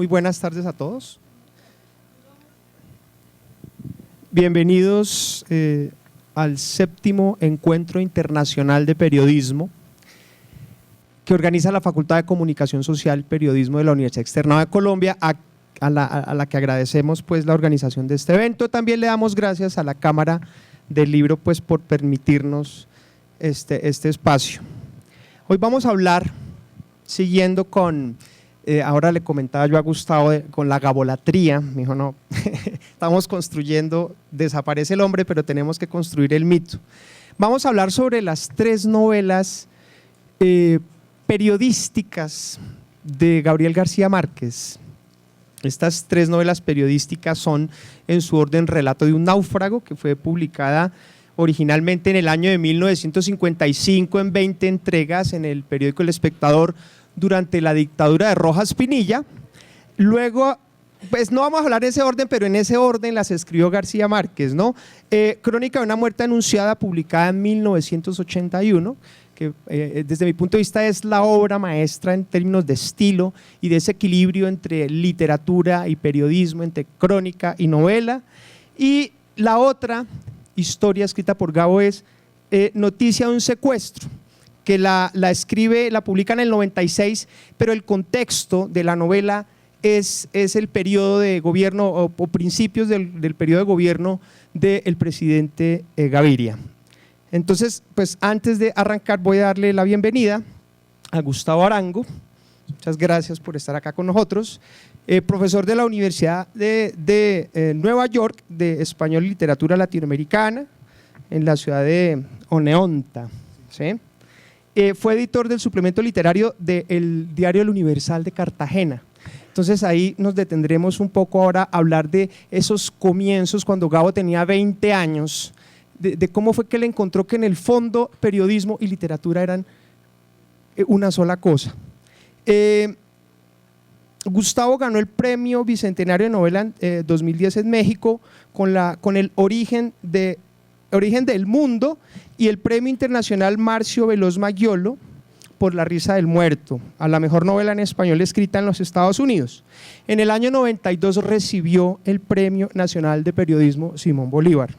buenas tardes a todos. Bienvenidos al 7º Encuentro Internacional de Periodismo que organiza la Facultad de Comunicación Social y Periodismo de la Universidad Externada de Colombia, a la que agradecemos pues la organización de este evento. También le damos gracias a la Cámara del Libro pues por permitirnos este espacio. Hoy vamos a hablar, siguiendo con… ahora le comentaba yo a Gustavo con la gabolatría, me dijo no, estamos construyendo, desaparece el hombre pero tenemos que construir el mito. Vamos a hablar sobre las 3 novelas periodísticas de Gabriel García Márquez. Estas 3 novelas periodísticas son en su orden Relato de un náufrago, que fue publicada originalmente en el año de 1955 en 20 entregas en el periódico El Espectador, durante la dictadura de Rojas Pinilla. Luego, pues no vamos a hablar en ese orden, pero en ese orden las escribió García Márquez, ¿no? Crónica de una muerte anunciada, publicada en 1981, que desde mi punto de vista es la obra maestra en términos de estilo y de ese equilibrio entre literatura y periodismo, entre crónica y novela. Y la otra historia escrita por Gabo es Noticia de un secuestro, que la escribe, la publica en el 96, pero el contexto de la novela es el periodo de gobierno o principios del periodo de gobierno del presidente Gaviria. Entonces, pues antes de arrancar voy a darle la bienvenida a Gustavo Arango. Muchas gracias por estar acá con nosotros, profesor de la Universidad de Nueva York de Español y Literatura Latinoamericana en la ciudad de Oneonta, ¿sí? Fue editor del suplemento literario del diario El Universal de Cartagena. Entonces ahí nos detendremos un poco ahora a hablar de esos comienzos cuando Gabo tenía 20 años, de cómo fue que él encontró que en el fondo periodismo y literatura eran una sola cosa. Gustavo ganó el premio Bicentenario de Novela 2010 en México con el Origen del Mundo y el Premio Internacional Marcio Veloz Maggiolo por La risa del muerto, a la mejor novela en español escrita en los Estados Unidos. En el año 92 recibió el Premio Nacional de Periodismo Simón Bolívar.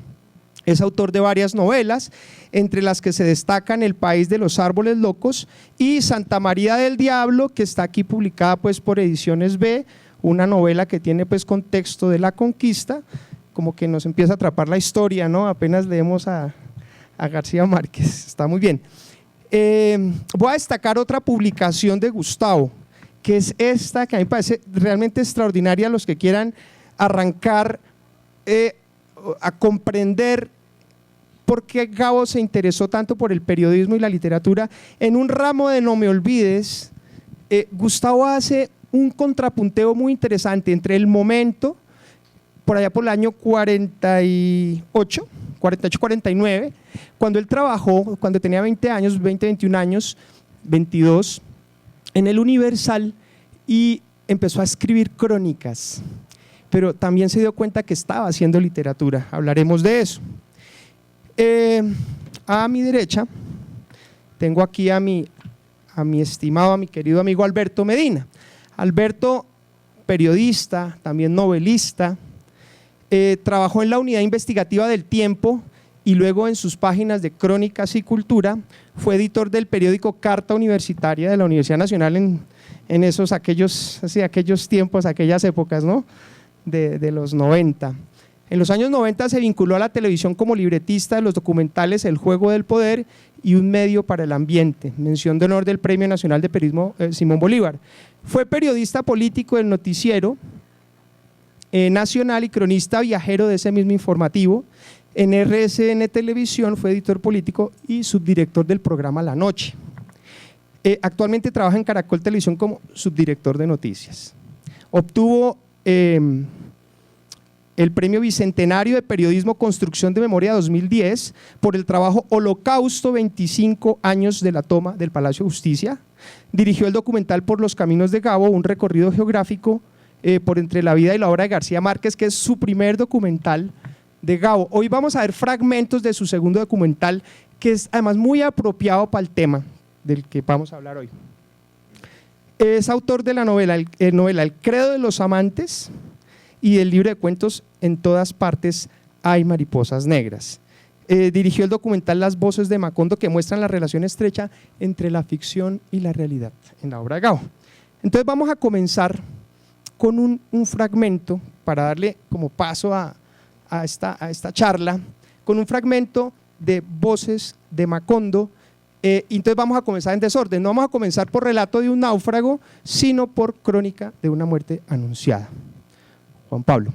Es autor de varias novelas, entre las que se destacan El país de los árboles locos y Santa María del Diablo, que está aquí publicada pues por Ediciones B, una novela que tiene pues contexto de la conquista, como que nos empieza a atrapar la historia, ¿no? Apenas leemos a García Márquez, está muy bien. Voy a destacar otra publicación de Gustavo, que es esta, que a mí me parece realmente extraordinaria. Los que quieran arrancar a comprender por qué Gabo se interesó tanto por el periodismo y la literatura, en un ramo de No me olvides, Gustavo hace un contrapunteo muy interesante entre el momento, por allá por el año 48-49, cuando él trabajó, cuando tenía 20 años, 20, 21 años, 22, en el Universal, y empezó a escribir crónicas, pero también se dio cuenta que estaba haciendo literatura. Hablaremos de eso. A mi derecha tengo aquí a mi estimado, a mi querido amigo Alberto Medina. Alberto, periodista, también novelista, trabajó en la unidad investigativa del Tiempo y luego en sus páginas de Crónicas y Cultura fue editor del periódico Carta Universitaria de la Universidad Nacional en aquellos tiempos, aquellas épocas, ¿no? de los 90. En los años 90 se vinculó a la televisión como libretista de los documentales El juego del poder y Un medio para el ambiente, mención de honor del Premio Nacional de Periodismo Simón Bolívar. Fue periodista político del noticiero nacional y cronista viajero de ese mismo informativo. En RCN Televisión fue editor político y subdirector del programa La Noche. Actualmente trabaja en Caracol Televisión como subdirector de noticias. Obtuvo el Premio Bicentenario de Periodismo Construcción de Memoria 2010 por el trabajo Holocausto, 25 años de la toma del Palacio de Justicia. Dirigió el documental Por los caminos de Gabo, un recorrido geográfico por entre la vida y la obra de García Márquez, que es su primer documental de Gabo. Hoy vamos a ver fragmentos de su segundo documental, que es además muy apropiado para el tema del que vamos a hablar hoy. Es autor de la novela El credo de los amantes y del libro de cuentos En todas partes hay mariposas negras. Dirigió el documental Las voces de Macondo, que muestran la relación estrecha entre la ficción y la realidad en la obra de Gabo. Entonces vamos a comenzar con un fragmento para darle como paso a esta charla, con un fragmento de Voces de Macondo. Entonces vamos a comenzar en desorden, no vamos a comenzar por relato de un náufrago, sino por crónica de una muerte anunciada. Juan Pablo.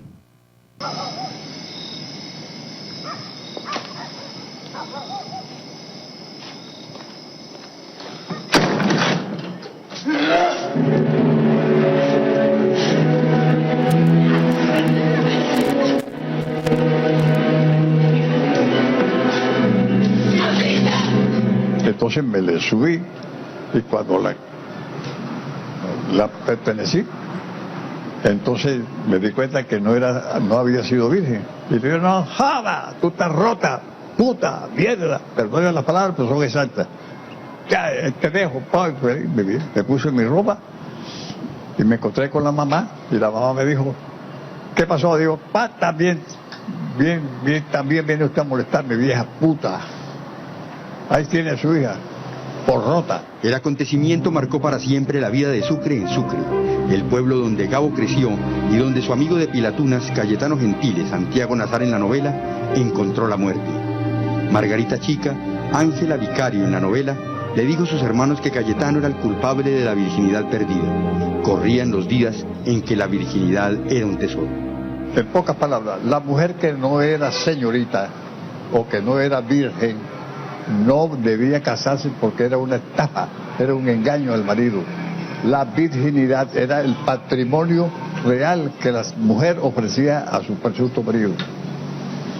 Entonces me le subí y cuando la pertenecí, entonces me di cuenta que no había sido virgen. Y le dije, no, jada, tú estás rota, puta, mierda, perdón las palabras, pero son exactas. Ya, te dejo, me puse mi ropa y me encontré con la mamá y la mamá me dijo, ¿qué pasó? Digo, también viene usted a molestarme, vieja puta. Ahí tiene a su hija, por rota. El acontecimiento marcó para siempre la vida de Sucre en Sucre, el pueblo donde Gabo creció y donde su amigo de Pilatunas, Cayetano Gentile, Santiago Nazar en la novela, encontró la muerte. Margarita Chica, Ángela Vicario en la novela, le dijo a sus hermanos que Cayetano era el culpable de la virginidad perdida. Corrían los días en que la virginidad era un tesoro. En pocas palabras, la mujer que no era señorita o que no era virgen no debía casarse porque era una estafa, era un engaño al marido. La virginidad era el patrimonio real que la mujer ofrecía a su presunto marido.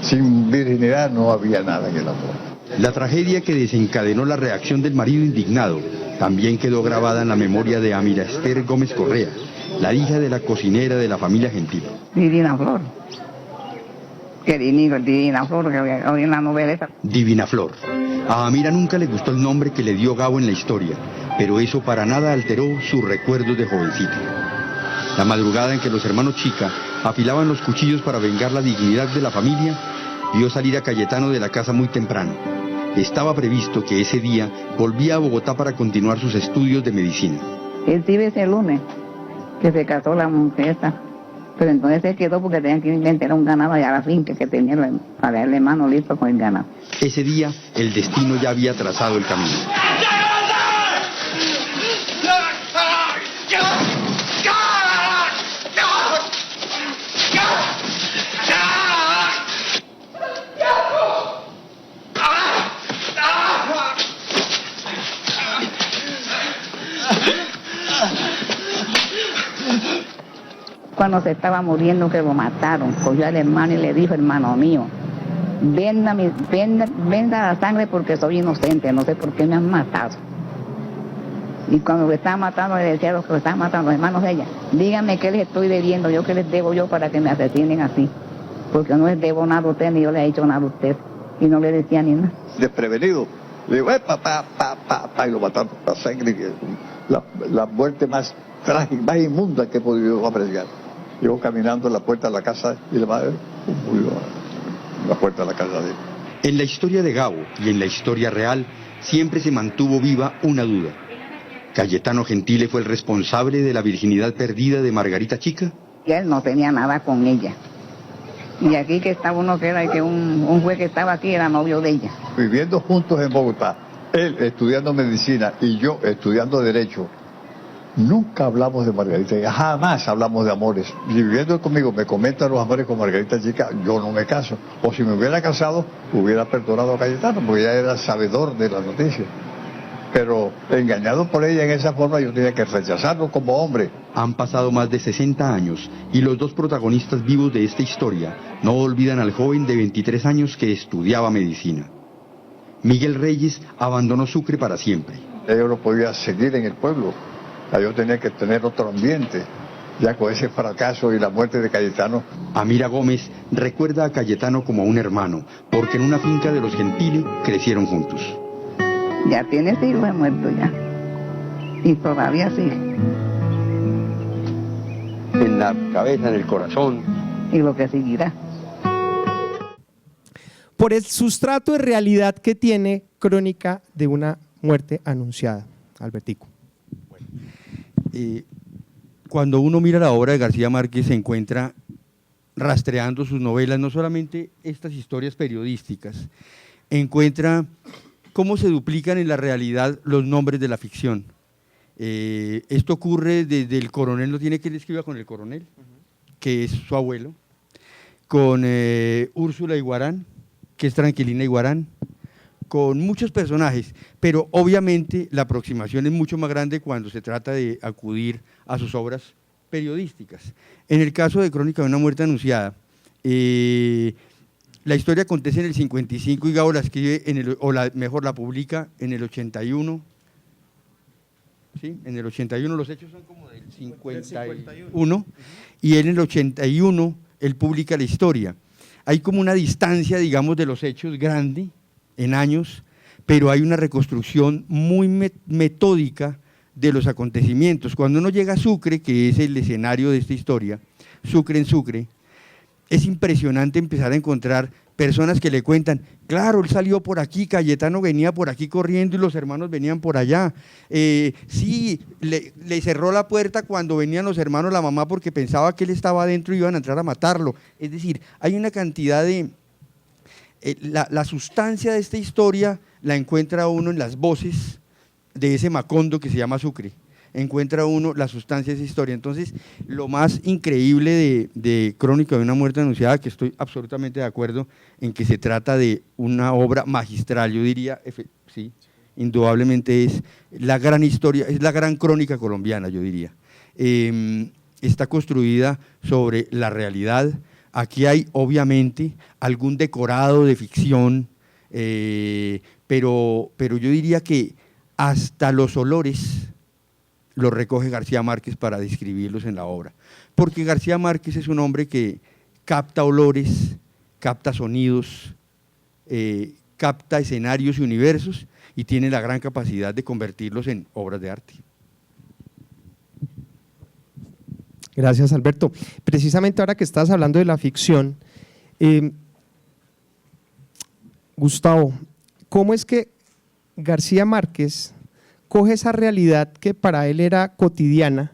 Sin virginidad no había nada en el amor. La tragedia que desencadenó la reacción del marido indignado también quedó grabada en la memoria de Amira Esther Gómez Correa, la hija de la cocinera de la familia Gentile. Divina Flor. Que Divina Flor, que había en la novela esa. Divina Flor. A Amira nunca le gustó el nombre que le dio Gabo en la historia, pero eso para nada alteró sus recuerdos de jovencita. La madrugada en que los hermanos Chica afilaban los cuchillos para vengar la dignidad de la familia, vio salir a Cayetano de la casa muy temprano. Estaba previsto que ese día volvía a Bogotá para continuar sus estudios de medicina. Él sí ese lunes, que se casó la mujer esa. Pero entonces se quedó porque tenían que inventar un ganado allá a la finca que tenía para darle mano listo con el ganado. Ese día el destino ya había trazado el camino. Cuando se estaba muriendo que lo mataron, cogió al hermano y le dijo, hermano mío, venda la sangre porque soy inocente, no sé por qué me han matado. Y cuando lo estaba matando le decía a los que lo estaban matando, los hermanos de ella, díganme qué les estoy debiendo, yo qué les debo yo para que me asesinen así, porque no les debo nada a usted ni yo le he hecho nada a usted. Y no le decía ni nada. Desprevenido, le digo, y lo mataron la sangre, la muerte más trágica, más inmunda que he podido apreciar. Llegó caminando a la puerta de la casa y la madre murió a la puerta de la casa de él. En la historia de Gabo y en la historia real siempre se mantuvo viva una duda. ¿Cayetano Gentile fue el responsable de la virginidad perdida de Margarita Chica? Y él no tenía nada con ella. Y aquí que estaba uno que era que un juez que estaba aquí era novio de ella. Viviendo juntos en Bogotá, él estudiando medicina y yo estudiando derecho, nunca hablamos de Margarita, jamás hablamos de amores. Si viviendo conmigo me comentan los amores con Margarita Chica, yo no me caso. O si me hubiera casado, hubiera perdonado a Cayetano, porque ella era sabedor de las noticias. Pero engañado por ella en esa forma, yo tenía que rechazarlo como hombre. Han pasado más de 60 años y los dos protagonistas vivos de esta historia no olvidan al joven de 23 años que estudiaba medicina. Miguel Reyes abandonó Sucre para siempre. Yo no podía seguir en el pueblo. Yo tenía que tener otro ambiente, ya con ese fracaso y la muerte de Cayetano. Amira Gómez recuerda a Cayetano como a un hermano, porque en una finca de los Gentile crecieron juntos. Ya tiene siglos de muerto ya. Y todavía sigue. En la cabeza, en el corazón. Y lo que seguirá. Por el sustrato de realidad que tiene Crónica de una muerte anunciada, Albertico. Cuando uno mira la obra de García Márquez se encuentra rastreando sus novelas, no solamente estas historias periodísticas, encuentra cómo se duplican en la realidad los nombres de la ficción. Esto ocurre desde el coronel, no tiene que él escriba con el coronel, que es su abuelo, con Úrsula Iguarán, que es Tranquilina Iguarán, con muchos personajes, pero obviamente la aproximación es mucho más grande cuando se trata de acudir a sus obras periodísticas. En el caso de Crónica de una muerte anunciada, la historia acontece en el 55 y Gabo la escribe, mejor la publica en el 81. ¿Sí? En el 81, los hechos son como del 51, y en el 81 él publica la historia. Hay como una distancia, digamos, de los hechos grande en años, pero hay una reconstrucción muy metódica de los acontecimientos. Cuando uno llega a Sucre, que es el escenario de esta historia, Sucre en Sucre, es impresionante empezar a encontrar personas que le cuentan, claro, él salió por aquí, Cayetano venía por aquí corriendo y los hermanos venían por allá. Sí, le cerró la puerta cuando venían los hermanos, la mamá, porque pensaba que él estaba adentro y iban a entrar a matarlo. Es decir, hay una cantidad de… La sustancia de esta historia la encuentra uno en las voces de ese Macondo que se llama Sucre. Encuentra uno la sustancia de esa historia. Entonces, lo más increíble de Crónica de una muerte anunciada, que estoy absolutamente de acuerdo en que se trata de una obra magistral, yo diría, sí, indudablemente es la gran historia, es la gran crónica colombiana, yo diría. Está construida sobre la realidad. Aquí hay, obviamente, algún decorado de ficción, pero yo diría que hasta los olores los recoge García Márquez para describirlos en la obra, porque García Márquez es un hombre que capta olores, capta sonidos, capta escenarios y universos y tiene la gran capacidad de convertirlos en obras de arte. Gracias, Alberto. Precisamente ahora que estás hablando de la ficción, Gustavo, ¿cómo es que García Márquez coge esa realidad que para él era cotidiana,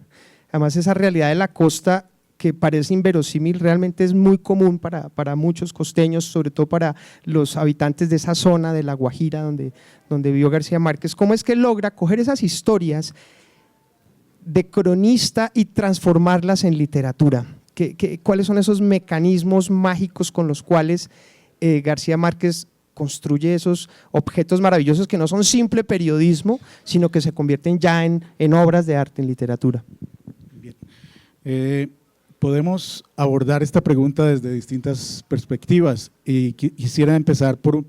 además esa realidad de la costa que parece inverosímil, realmente es muy común para muchos costeños, sobre todo para los habitantes de esa zona de La Guajira donde vivió García Márquez? ¿Cómo es que logra coger esas historias de cronista y transformarlas en literatura? ¿Cuáles son esos mecanismos mágicos con los cuales García Márquez construye esos objetos maravillosos que no son simple periodismo, sino que se convierten ya en obras de arte, en literatura? Bien. Podemos abordar esta pregunta desde distintas perspectivas y quisiera empezar por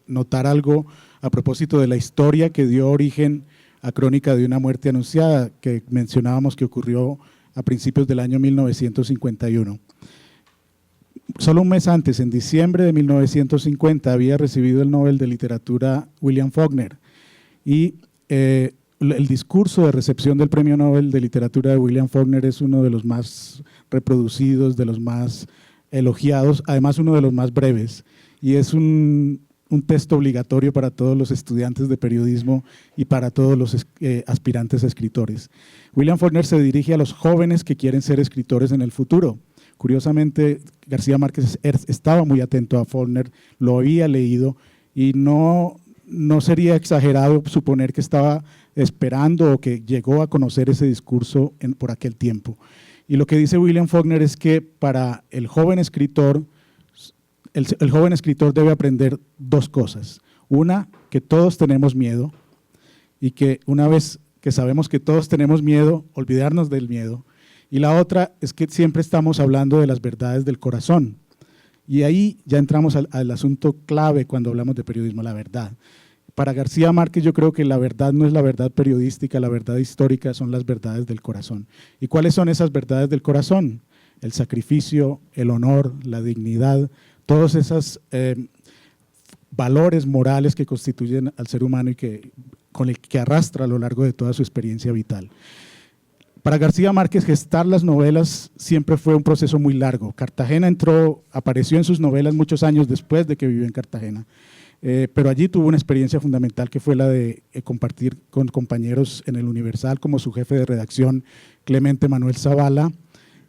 notar algo a propósito de la historia que dio origen a Crónica de una muerte anunciada, que mencionábamos que ocurrió a principios del año 1951. Solo un mes antes, en diciembre de 1950, había recibido el Nobel de Literatura William Faulkner, y el discurso de recepción del Premio Nobel de Literatura de William Faulkner es uno de los más reproducidos, de los más elogiados, además uno de los más breves, y es un texto obligatorio para todos los estudiantes de periodismo y para todos los aspirantes a escritores. William Faulkner se dirige a los jóvenes que quieren ser escritores en el futuro. Curiosamente, García Márquez estaba muy atento a Faulkner, lo había leído y no sería exagerado suponer que estaba esperando o que llegó a conocer ese discurso por aquel tiempo. Y lo que dice William Faulkner es que para el joven escritor, el joven escritor debe aprender dos cosas. Una, que todos tenemos miedo, y que una vez que sabemos que todos tenemos miedo, olvidarnos del miedo. Y la otra es que siempre estamos hablando de las verdades del corazón. Y ahí ya entramos al asunto clave cuando hablamos de periodismo, la verdad. Para García Márquez yo creo que la verdad no es la verdad periodística, la verdad histórica son las verdades del corazón. ¿Y cuáles son esas verdades del corazón? El sacrificio, el honor, la dignidad, todos esos valores morales que constituyen al ser humano y que con el que arrastra a lo largo de toda su experiencia vital. Para García Márquez, gestar las novelas siempre fue un proceso muy largo. Cartagena apareció en sus novelas muchos años después de que vivió en Cartagena, pero allí tuvo una experiencia fundamental que fue la de compartir con compañeros en el Universal, como su jefe de redacción, Clemente Manuel Zavala,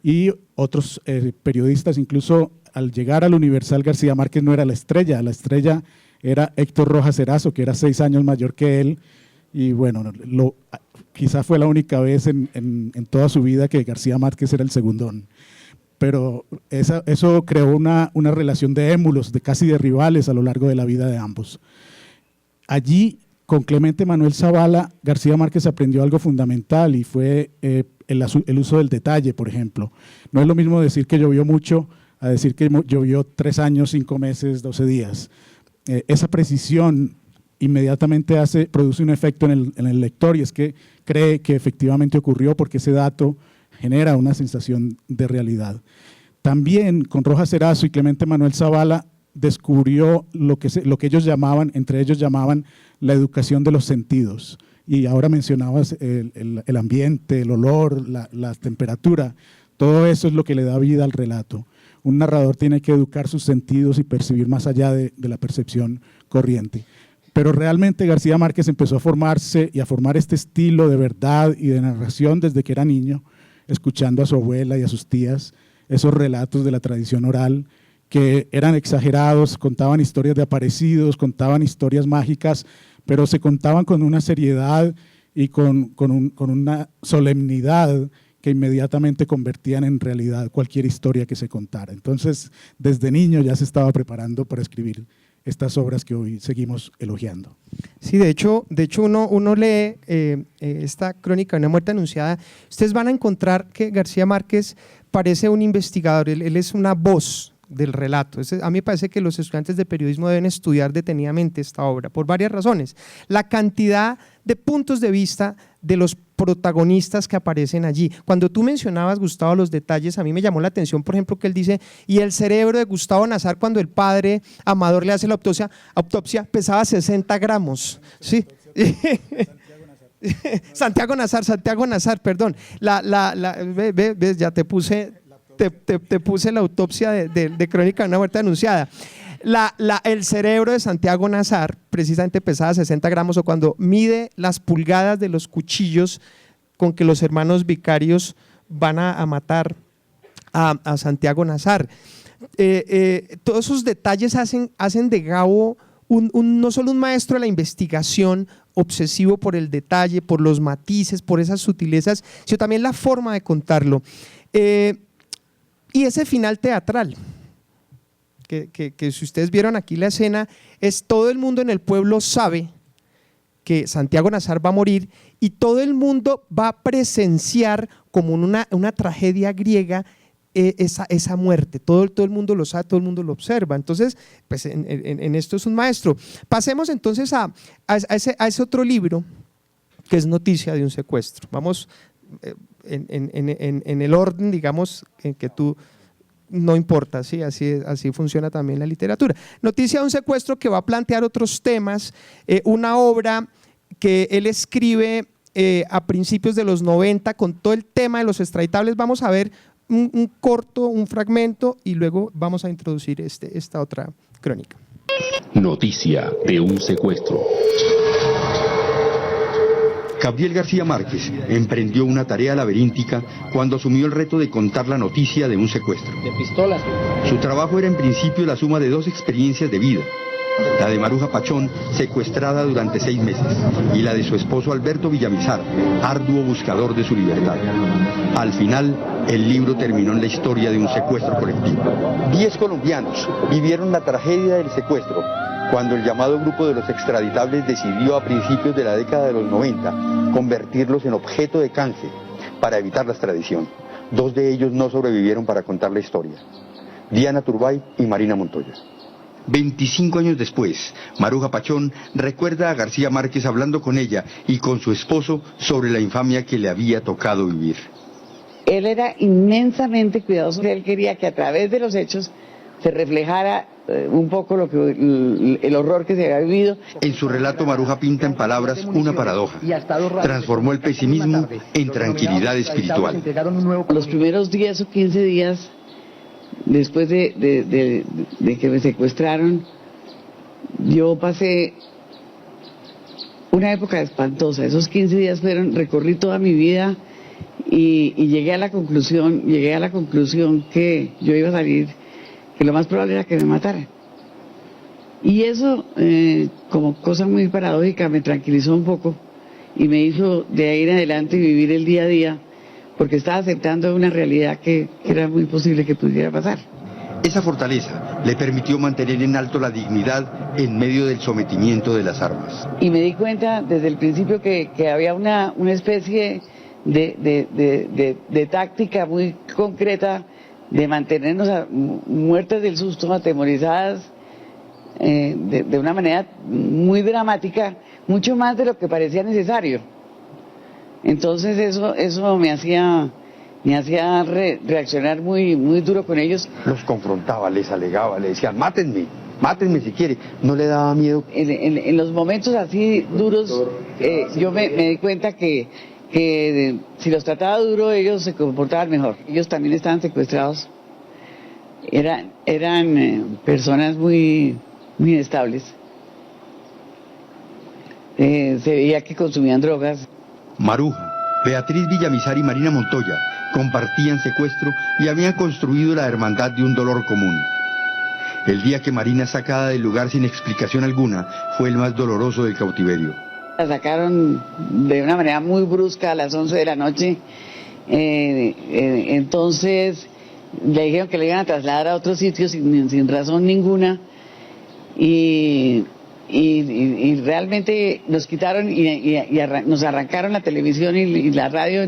y otros periodistas. Incluso al llegar al Universal, García Márquez no era la estrella era Héctor Rojas Erazo, que era 6 años mayor que él, y bueno, quizá fue la única vez en toda su vida que García Márquez era el segundón. Pero eso creó una relación de émulos, casi de rivales a lo largo de la vida de ambos. Allí, con Clemente Manuel Zavala, García Márquez aprendió algo fundamental y fue el uso del detalle, por ejemplo. No es lo mismo decir que llovió mucho a decir que llovió 3 años, 5 meses, 12 días. Esa precisión inmediatamente produce un efecto en el lector, y es que cree que efectivamente ocurrió porque ese dato genera una sensación de realidad. También con Rojas Erazo y Clemente Manuel Zavala descubrió lo que entre ellos llamaban la educación de los sentidos. Y ahora mencionabas el ambiente, el olor, la temperatura. Todo eso es lo que le da vida al relato. Un narrador tiene que educar sus sentidos y percibir más allá de la percepción corriente. Pero realmente García Márquez empezó a formarse y a formar este estilo de verdad y de narración desde que era niño, escuchando a su abuela y a sus tías esos relatos de la tradición oral que eran exagerados, contaban historias de aparecidos, contaban historias mágicas, pero se contaban con una seriedad y con una solemnidad que inmediatamente convertían en realidad cualquier historia que se contara. Entonces, desde niño ya se estaba preparando para escribir estas obras que hoy seguimos elogiando. Sí, de hecho uno lee esta crónica de una muerte anunciada. Ustedes van a encontrar que García Márquez parece un investigador, él es una voz del relato. A mí me parece que los estudiantes de periodismo deben estudiar detenidamente esta obra por varias razones. La cantidad de puntos de vista de los protagonistas que aparecen allí. Cuando tú mencionabas, Gustavo, los detalles, a mí me llamó la atención, por ejemplo, que él dice, y el cerebro de Gustavo Nazar, cuando el padre Amador le hace la autopsia pesaba 60 gramos. ¿Sí? Santiago Nazar, perdón. ¿Ves? Ya te puse la autopsia de Crónica de una muerte anunciada. El cerebro de Santiago Nazar precisamente pesaba 60 gramos, o cuando mide las pulgadas de los cuchillos con que los hermanos vicarios van a matar a Santiago Nazar. Todos esos detalles hacen de Gabo no solo un maestro de la investigación, obsesivo por el detalle, por los matices, por esas sutilezas, sino también la forma de contarlo. Y ese final teatral, que si ustedes vieron aquí la escena, es todo el mundo en el pueblo sabe que Santiago Nazar va a morir, y todo el mundo va a presenciar como una tragedia griega esa muerte. Todo el mundo lo sabe, todo el mundo lo observa. Entonces, pues en esto es un maestro. Pasemos entonces a ese otro libro que es Noticia de un secuestro. Vamos en el orden, digamos, en que tú no importa, ¿sí? Así funciona también la literatura. Noticia de un secuestro, que va a plantear otros temas, una obra que él escribe a principios de los 90 con todo el tema de los extraditables. Vamos a ver un corto, un fragmento, y luego vamos a introducir esta otra crónica. Noticia de un secuestro. Gabriel García Márquez emprendió una tarea laberíntica cuando asumió el reto de contar la noticia de un secuestro. Su trabajo era en principio la suma de 2 experiencias de vida: la de Maruja Pachón, secuestrada durante 6 meses, y la de su esposo Alberto Villamizar, arduo buscador de su libertad. Al final, el libro terminó en la historia de un secuestro colectivo. 10 colombianos vivieron la tragedia del secuestro cuando el llamado grupo de los extraditables decidió a principios de la década de los 90 convertirlos en objeto de canje para evitar la extradición. 2 de ellos no sobrevivieron para contar la historia: Diana Turbay y Marina Montoya. 25 años después, Maruja Pachón recuerda a García Márquez hablando con ella y con su esposo sobre la infamia que le había tocado vivir. Él era inmensamente cuidadoso. Él quería que a través de los hechos se reflejara un poco el horror que se había vivido. En su relato, Maruja pinta en palabras una paradoja. Transformó el pesimismo en tranquilidad espiritual. Los primeros 10 o 15 días después de que me secuestraron, yo pasé una época espantosa. Esos 15 días recorrí toda mi vida y llegué a la conclusión que yo iba a salir, que lo más probable era que me mataran. Y eso, como cosa muy paradójica, me tranquilizó un poco y me hizo de ahí en adelante vivir el día a día, porque estaba aceptando una realidad que era muy posible que pudiera pasar. Esa fortaleza le permitió mantener en alto la dignidad en medio del sometimiento de las armas. Y me di cuenta desde el principio que había una especie de táctica muy concreta de mantenernos muertas del susto, atemorizadas, de una manera muy dramática, mucho más de lo que parecía necesario. Entonces eso me hacía reaccionar muy duro con ellos. Los confrontaba, les alegaba, le decían, mátenme si quiere. No le daba miedo. En los momentos así duros, yo me di cuenta que si los trataba duro, ellos se comportaban mejor. Ellos también estaban secuestrados. Eran personas muy inestables. Se veía que consumían drogas. Maruja, Beatriz Villamizar y Marina Montoya compartían secuestro y habían construido la hermandad de un dolor común. El día que Marina es sacada del lugar sin explicación alguna fue el más doloroso del cautiverio. La sacaron de una manera muy brusca a las 11 de la noche. Entonces le dijeron que le iban a trasladar a otro sitio sin razón ninguna. Y realmente nos quitaron y nos arrancaron la televisión y la radio.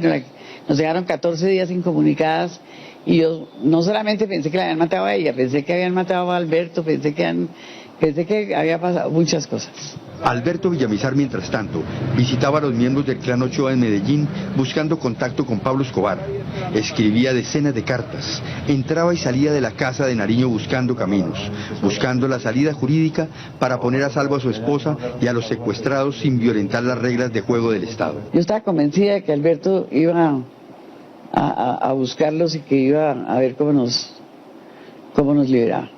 Nos dejaron 14 días incomunicadas. Y yo no solamente pensé que la habían matado a ella, pensé que habían matado a Alberto, pensé que había pasado muchas cosas. Alberto Villamizar, mientras tanto, visitaba a los miembros del clan Ochoa en Medellín buscando contacto con Pablo Escobar. Escribía decenas de cartas, entraba y salía de la casa de Nariño buscando caminos, buscando la salida jurídica para poner a salvo a su esposa y a los secuestrados sin violentar las reglas de juego del Estado. Yo estaba convencida de que Alberto iba a buscarlos y que iba a ver cómo nos liberaba.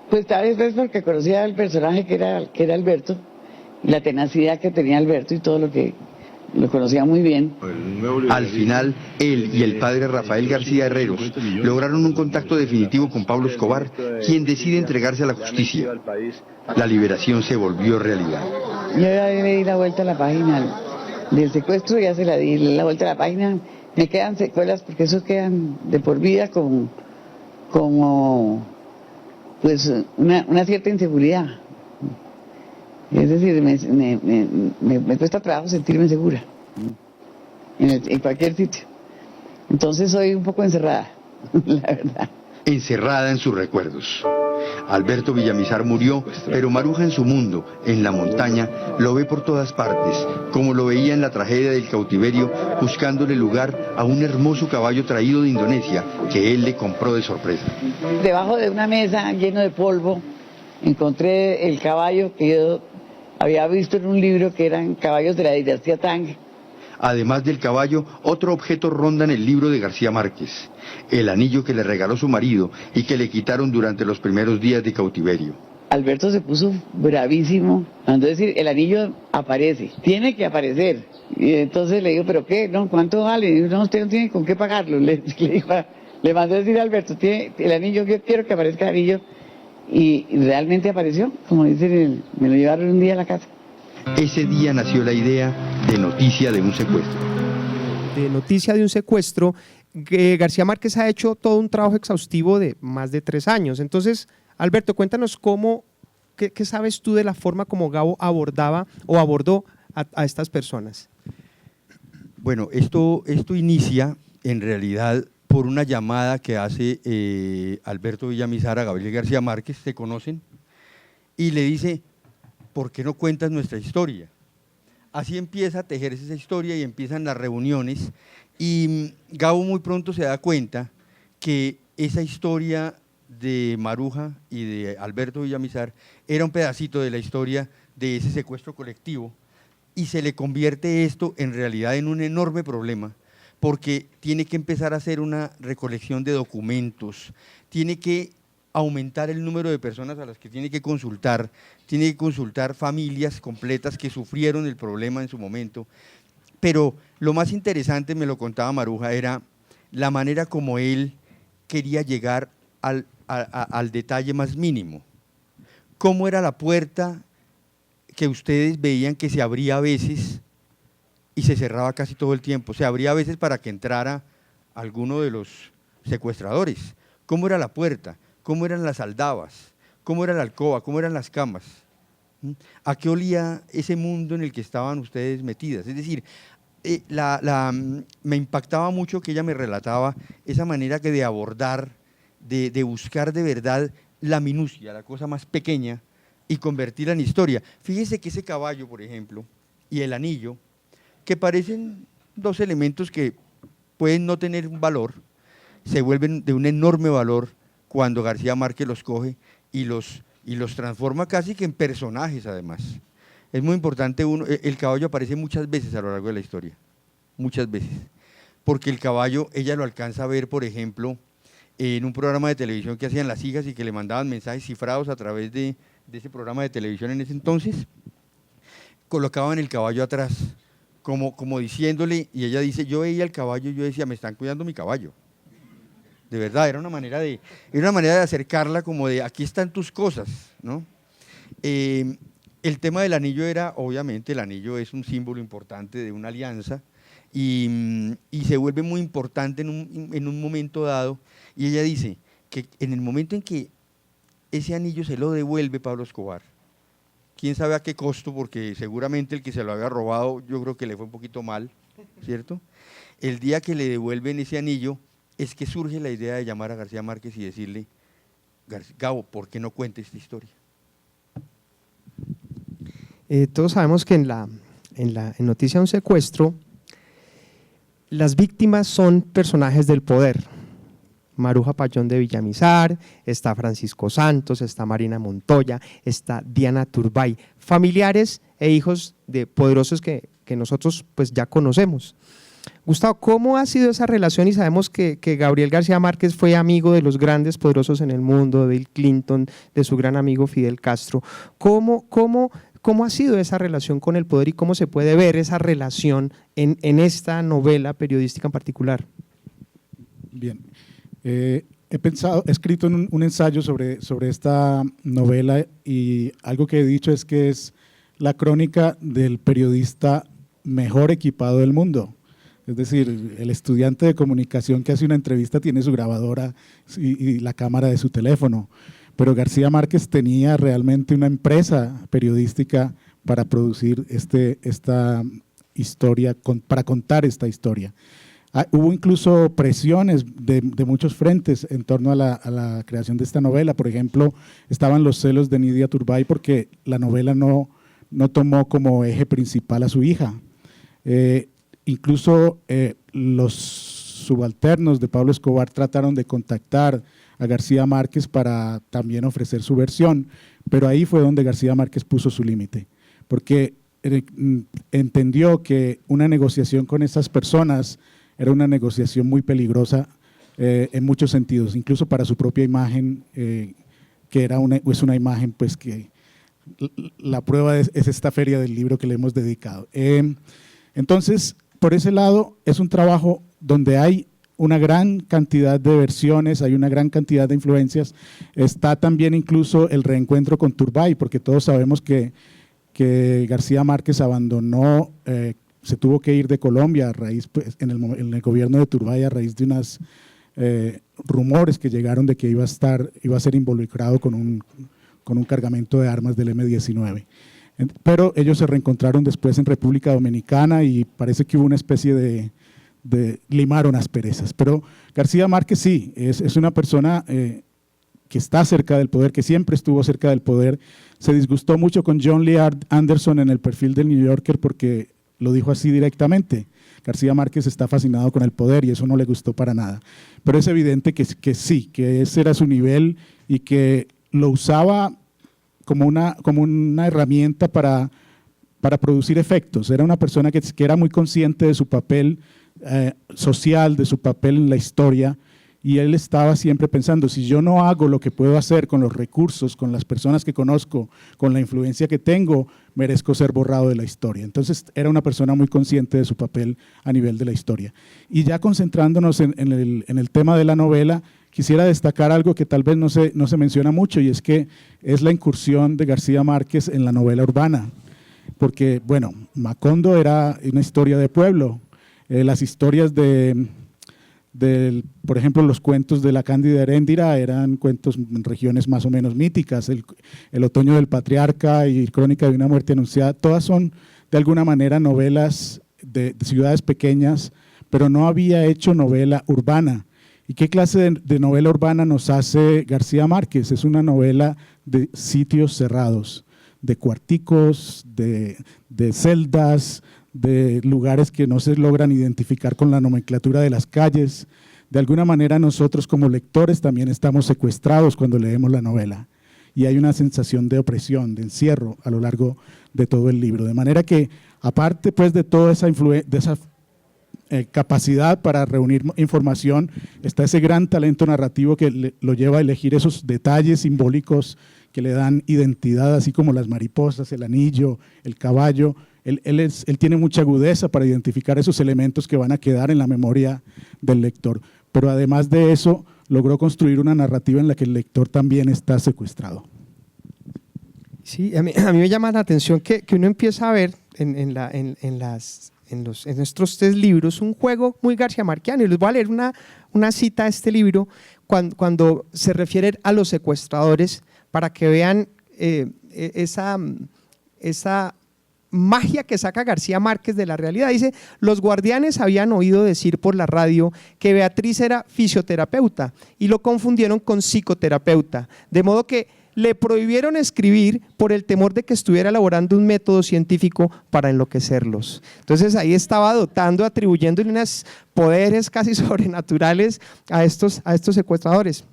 Pues tal vez porque conocía el personaje que era Alberto, la tenacidad que tenía Alberto y todo lo conocía muy bien. Al final, él y el padre Rafael García Herreros lograron un contacto definitivo con Pablo Escobar, quien decide entregarse a la justicia. La liberación se volvió realidad. Yo le di la vuelta a la página del secuestro, ya se la di la vuelta a la página. Me quedan secuelas porque esos quedan de por vida como pues una cierta inseguridad. Es decir, me cuesta trabajo sentirme segura en cualquier sitio. Entonces soy un poco encerrada, la verdad. Encerrada en sus recuerdos. Alberto Villamizar murió, pero Maruja en su mundo, en la montaña, lo ve por todas partes, como lo veía en la tragedia del cautiverio, buscándole lugar a un hermoso caballo traído de Indonesia que él le compró de sorpresa. Debajo de una mesa lleno de polvo encontré el caballo que yo había visto en un libro, que eran caballos de la dinastía Tang. Además del caballo, otro objeto ronda en el libro de García Márquez, el anillo que le regaló su marido y que le quitaron durante los primeros días de cautiverio. Alberto se puso bravísimo, mandó decir, el anillo aparece, tiene que aparecer. Y entonces le digo, ¿pero qué? No, ¿cuánto vale? Y digo, no, usted no tiene con qué pagarlo. Le mandó decir a Alberto, tiene el anillo, yo quiero que aparezca el anillo. Y realmente apareció, como dicen, me lo llevaron un día a la casa. Ese día nació la idea de Noticia de un secuestro. De Noticia de un secuestro, García Márquez ha hecho todo un trabajo exhaustivo de más de 3 años. Entonces, Alberto, cuéntanos qué sabes tú de la forma como Gabo abordó a estas personas. Bueno, esto inicia en realidad por una llamada que hace Alberto Villamizar a Gabriel García Márquez, se conocen, y le dice, ¿por qué no cuentas nuestra historia? Así empieza a tejerse esa historia y empiezan las reuniones, y Gabo muy pronto se da cuenta que esa historia de Maruja y de Alberto Villamizar era un pedacito de la historia de ese secuestro colectivo, y se le convierte esto en realidad en un enorme problema, porque tiene que empezar a hacer una recolección de documentos, tiene que aumentar el número de personas a las que tiene que consultar familias completas que sufrieron el problema en su momento. Pero lo más interesante, me lo contaba Maruja, era la manera como él quería llegar al detalle más mínimo. ¿Cómo era la puerta que ustedes veían que se abría a veces y se cerraba casi todo el tiempo? Se abría a veces para que entrara alguno de los secuestradores. ¿Cómo era la puerta? ¿Cómo eran las aldabas? ¿Cómo era la alcoba? ¿Cómo eran las camas? ¿A qué olía ese mundo en el que estaban ustedes metidas? Es decir, me impactaba mucho que ella me relataba esa manera que de abordar, de buscar de verdad la minucia, la cosa más pequeña, y convertirla en historia. Fíjese que ese caballo, por ejemplo, y el anillo, que parecen dos elementos que pueden no tener un valor, se vuelven de un enorme valor cuando García Márquez los coge y los transforma casi que en personajes además. Es muy importante, el caballo aparece muchas veces a lo largo de la historia, muchas veces, porque el caballo ella lo alcanza a ver, por ejemplo, en un programa de televisión que hacían las hijas y que le mandaban mensajes cifrados a través de ese programa de televisión en ese entonces, colocaban el caballo atrás, como diciéndole, y ella dice, yo veía el caballo y yo decía, me están cuidando mi caballo. De verdad, era una manera de acercarla como de, aquí están tus cosas, ¿no? El tema del anillo era, obviamente, el anillo es un símbolo importante de una alianza y se vuelve muy importante en un momento dado, y ella dice que en el momento en que ese anillo se lo devuelve Pablo Escobar, quién sabe a qué costo, porque seguramente el que se lo había robado yo creo que le fue un poquito mal, ¿cierto? El día que le devuelven ese anillo es que surge la idea de llamar a García Márquez y decirle, Gabo, ¿por qué no cuenta esta historia? Todos sabemos que en Noticia de un secuestro, las víctimas son personajes del poder. Maruja Payón de Villamizar, está Francisco Santos, está Marina Montoya, está Diana Turbay, familiares e hijos de poderosos que nosotros pues ya conocemos. Gustavo, ¿cómo ha sido esa relación? Y sabemos que Gabriel García Márquez fue amigo de los grandes poderosos en el mundo, de Bill Clinton, de su gran amigo Fidel Castro. ¿Cómo ha sido esa relación con el poder y cómo se puede ver esa relación en esta novela periodística en particular? Bien, he escrito un ensayo sobre esta novela, y algo que he dicho es que es la crónica del periodista mejor equipado del mundo. Es decir, el estudiante de comunicación que hace una entrevista tiene su grabadora y la cámara de su teléfono, pero García Márquez tenía realmente una empresa periodística para producir esta historia, para contar esta historia. Hubo incluso presiones de muchos frentes en torno a la creación de esta novela. Por ejemplo, estaban los celos de Nidia Turbay porque la novela no tomó como eje principal a su hija. Incluso los subalternos de Pablo Escobar trataron de contactar a García Márquez para también ofrecer su versión, pero ahí fue donde García Márquez puso su límite, porque entendió que una negociación con esas personas era una negociación muy peligrosa en muchos sentidos, incluso para su propia imagen, que es una imagen pues que la prueba es esta feria del libro que le hemos dedicado. Entonces, por ese lado, es un trabajo donde hay una gran cantidad de versiones, hay una gran cantidad de influencias. Está también incluso el reencuentro con Turbay, porque todos sabemos que García Márquez abandonó, se tuvo que ir de Colombia a raíz, pues, en el gobierno de Turbay, a raíz de unos rumores que llegaron de que iba a ser involucrado con un cargamento de armas del M-19. Pero ellos se reencontraron después en República Dominicana y parece que hubo una especie de limaron asperezas. Pero García Márquez sí, es una persona que está cerca del poder, que siempre estuvo cerca del poder. Se disgustó mucho con John Lee Anderson en el perfil del New Yorker porque lo dijo así directamente. García Márquez está fascinado con el poder y eso no le gustó para nada. Pero es evidente que sí, que ese era su nivel y que lo usaba como una herramienta para producir efectos. Era una persona que era muy consciente de su papel social, de su papel en la historia, y él estaba siempre pensando, si yo no hago lo que puedo hacer con los recursos, con las personas que conozco, con la influencia que tengo, merezco ser borrado de la historia. Entonces era una persona muy consciente de su papel a nivel de la historia. Y ya concentrándonos en el tema de la novela, quisiera destacar algo que tal vez no se menciona mucho, y es que es la incursión de García Márquez en la novela urbana. Porque, bueno, Macondo era una historia de pueblo. Las historias por ejemplo, los cuentos de la Cándida Heréndira eran cuentos en regiones más o menos míticas. El Otoño del Patriarca y Crónica de una muerte anunciada, todas son de alguna manera novelas de ciudades pequeñas, pero no había hecho novela urbana. ¿Y qué clase de novela urbana nos hace García Márquez? Es una novela de sitios cerrados, de cuarticos, de celdas, de lugares que no se logran identificar con la nomenclatura de las calles. De alguna manera nosotros como lectores también estamos secuestrados cuando leemos la novela y hay una sensación de opresión, de encierro a lo largo de todo el libro. De manera que, aparte pues de toda esa capacidad para reunir información, está ese gran talento narrativo que lo lleva a elegir esos detalles simbólicos que le dan identidad, así como las mariposas, el anillo, el caballo. Él tiene mucha agudeza para identificar esos elementos que van a quedar en la memoria del lector. Pero además de eso, logró construir una narrativa en la que el lector también está secuestrado. Sí, a mí me llama la atención que uno empieza a ver en nuestros 3 libros un juego muy garciamarquiano. Y les voy a leer una cita de este libro cuando se refiere a los secuestradores, para que vean esa magia que saca García Márquez de la realidad. Dice: los guardianes habían oído decir por la radio que Beatriz era fisioterapeuta y lo confundieron con psicoterapeuta, de modo que le prohibieron escribir por el temor de que estuviera elaborando un método científico para enloquecerlos. Entonces ahí estaba dotando, atribuyéndole unos poderes casi sobrenaturales a estos secuestradores.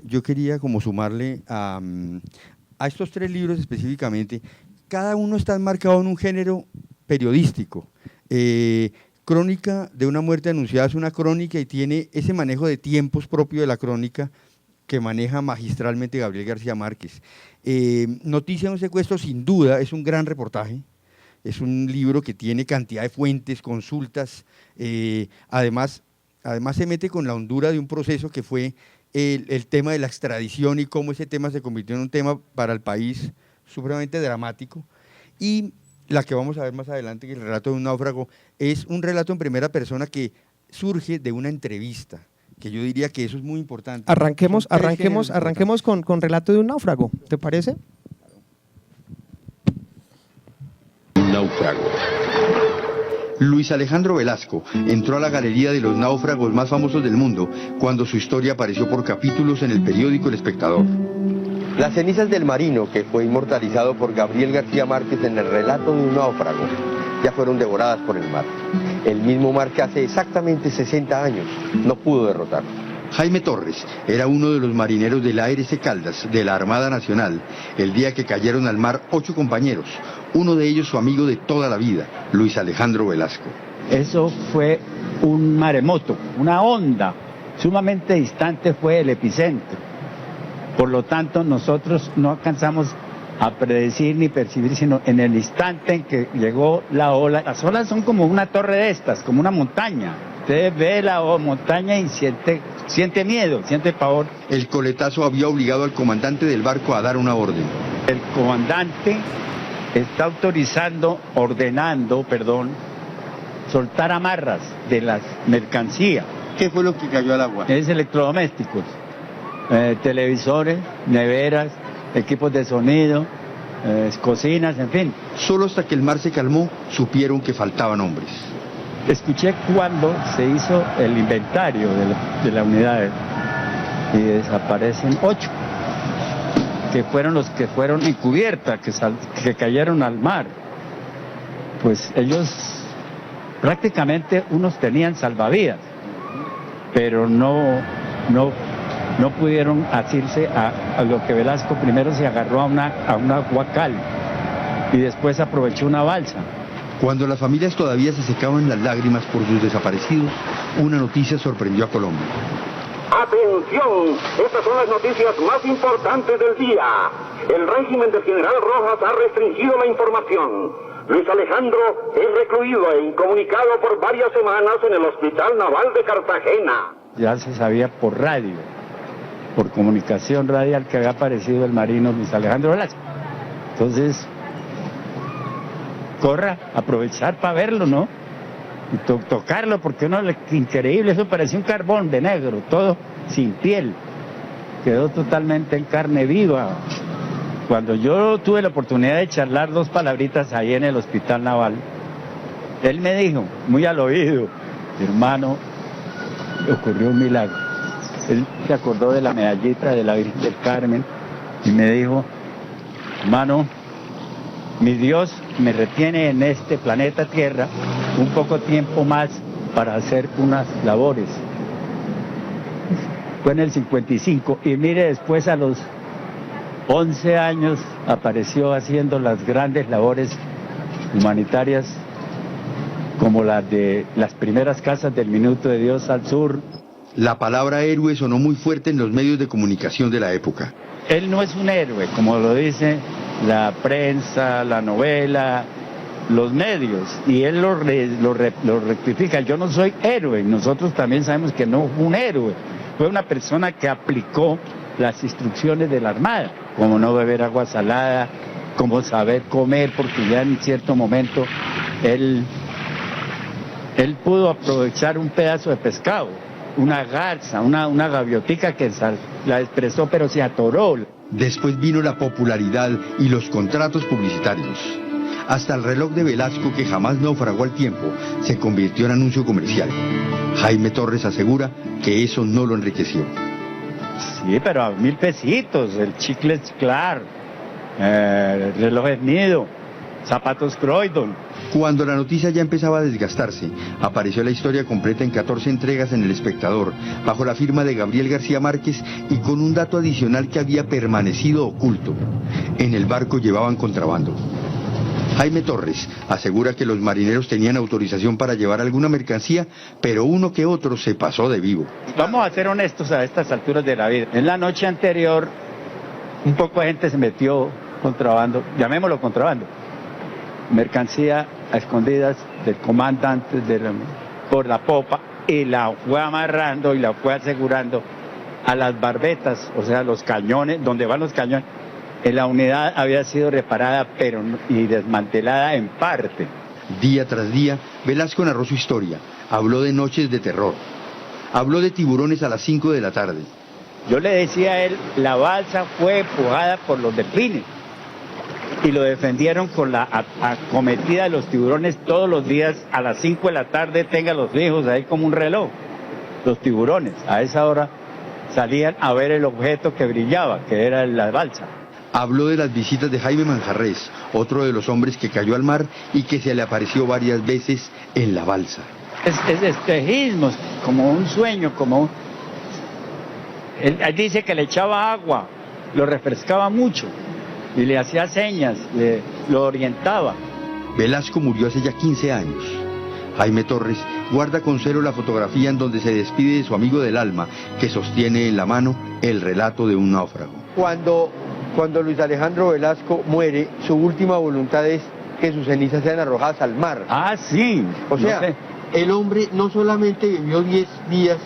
Yo quería como sumarle a estos 3 libros específicamente. Cada uno está enmarcado en un género periodístico. Crónica de una muerte anunciada es una crónica y tiene ese manejo de tiempos propio de la crónica que maneja magistralmente Gabriel García Márquez. Noticia de un secuestro, sin duda, es un gran reportaje. Es un libro que tiene cantidad de fuentes, consultas. Además se mete con la hondura de un proceso que fue el tema de la extradición y cómo ese tema se convirtió en un tema para el país supremamente dramático. Y la que vamos a ver más adelante, que el relato de un náufrago, es un relato en primera persona que surge de una entrevista, que yo diría que eso es muy importante. Arranquemos con relato de un náufrago, ¿te parece? Náufrago. Luis Alejandro Velasco entró a la galería de los náufragos más famosos del mundo cuando su historia apareció por capítulos en el periódico El Espectador. Las cenizas del marino, que fue inmortalizado por Gabriel García Márquez en el relato de un náufrago, ya fueron devoradas por el mar. El mismo mar que hace exactamente 60 años no pudo derrotarlo. Jaime Torres era uno de los marineros del ARC Caldas de la Armada Nacional el día que cayeron al mar 8 compañeros, uno de ellos su amigo de toda la vida, Luis Alejandro Velasco. Eso fue un maremoto, una onda sumamente distante fue el epicentro. Por lo tanto, nosotros no alcanzamos a predecir ni percibir, sino en el instante en que llegó la ola. Las olas son como una torre de estas, como una montaña. Usted ve la montaña y siente miedo, siente pavor. El coletazo había obligado al comandante del barco a dar una orden. El comandante está ordenando, soltar amarras de las mercancías. ¿Qué fue lo que cayó al agua? Es electrodomésticos, televisores, neveras, equipos de sonido, cocinas, en fin. Solo hasta que el mar se calmó, supieron que faltaban hombres. Escuché cuando se hizo el inventario de la unidad y desaparecen 8, que fueron los que fueron en cubierta, que cayeron al mar. pues ellos prácticamente unos tenían salvavidas, pero no pudieron asirse a lo que Velasco primero se agarró a una guacal y después aprovechó una balsa. Cuando las familias todavía se secaban las lágrimas por sus desaparecidos, una noticia sorprendió a Colombia. ¡Atención! Estas son las noticias más importantes del día. El régimen del general Rojas ha restringido la información. Luis Alejandro es recluido e incomunicado por varias semanas en el Hospital Naval de Cartagena. Ya se sabía por radio, por comunicación radial, que había aparecido el marino Luis Alejandro Velasco. Entonces, corra, aprovechar para verlo, ¿no? Y tocarlo, porque no, increíble, eso parecía un carbón de negro, todo sin piel. Quedó totalmente en carne viva. Cuando yo tuve la oportunidad de charlar 2 palabritas ahí en el Hospital Naval, él me dijo, muy al oído, hermano, ocurrió un milagro. Él se acordó de la medallita de la Virgen del Carmen y me dijo, hermano, mi Dios me retiene en este planeta Tierra un poco tiempo más para hacer unas labores. Fue en el 55 y mire, después a los 11 años apareció haciendo las grandes labores humanitarias como las de las primeras casas del Minuto de Dios al sur. La palabra héroe sonó muy fuerte en los medios de comunicación de la época. Él no es un héroe, como lo dice la prensa, la novela, los medios, y él lo rectifica. Yo no soy héroe, nosotros también sabemos que no fue un héroe, fue una persona que aplicó las instrucciones de la Armada, como no beber agua salada, como saber comer, porque ya en cierto momento él pudo aprovechar un pedazo de pescado, una garza, una gaviotica que la expresó, pero se atoró. Después vino la popularidad y los contratos publicitarios. Hasta el reloj de Velasco, que jamás naufragó al tiempo, se convirtió en anuncio comercial. Jaime Torres asegura que eso no lo enriqueció. Sí, pero a 1.000 pesitos, el chicle Clar, el reloj Nido, zapatos Croydon. Cuando la noticia ya empezaba a desgastarse, apareció la historia completa en 14 entregas en El Espectador, bajo la firma de Gabriel García Márquez y con un dato adicional que había permanecido oculto. En el barco llevaban contrabando. Jaime Torres asegura que los marineros tenían autorización para llevar alguna mercancía, pero uno que otro se pasó de vivo. Vamos a ser honestos a estas alturas de la vida. En la noche anterior, un poco de gente se metió contrabando, llamémoslo contrabando, mercancía a escondidas del comandante por la popa, y la fue amarrando y la fue asegurando a las barbetas, o sea, los cañones, donde van los cañones. La unidad había sido reparada y desmantelada en parte. Día tras día, Velasco narró su historia, habló de noches de terror, habló de tiburones a las 5 de la tarde. Yo le decía a él, la balsa fue empujada por los delfines y lo defendieron con la acometida de los tiburones todos los días a las 5 de la tarde, tenga los hijos ahí como un reloj. Los tiburones a esa hora salían a ver el objeto que brillaba, que era la balsa. Habló de las visitas de Jaime Manjarrés, otro de los hombres que cayó al mar y que se le apareció varias veces en la balsa. Es espejismo, como un sueño, Él dice que le echaba agua, lo refrescaba mucho y le hacía señas, lo orientaba. Velasco murió hace ya 15 años. Jaime Torres guarda con celo la fotografía en donde se despide de su amigo del alma, que sostiene en la mano el relato de un náufrago. Cuando Luis Alejandro Velasco muere, su última voluntad es que sus cenizas sean arrojadas al mar. Ah, sí. O sea, no sé. El hombre no solamente vivió 10 días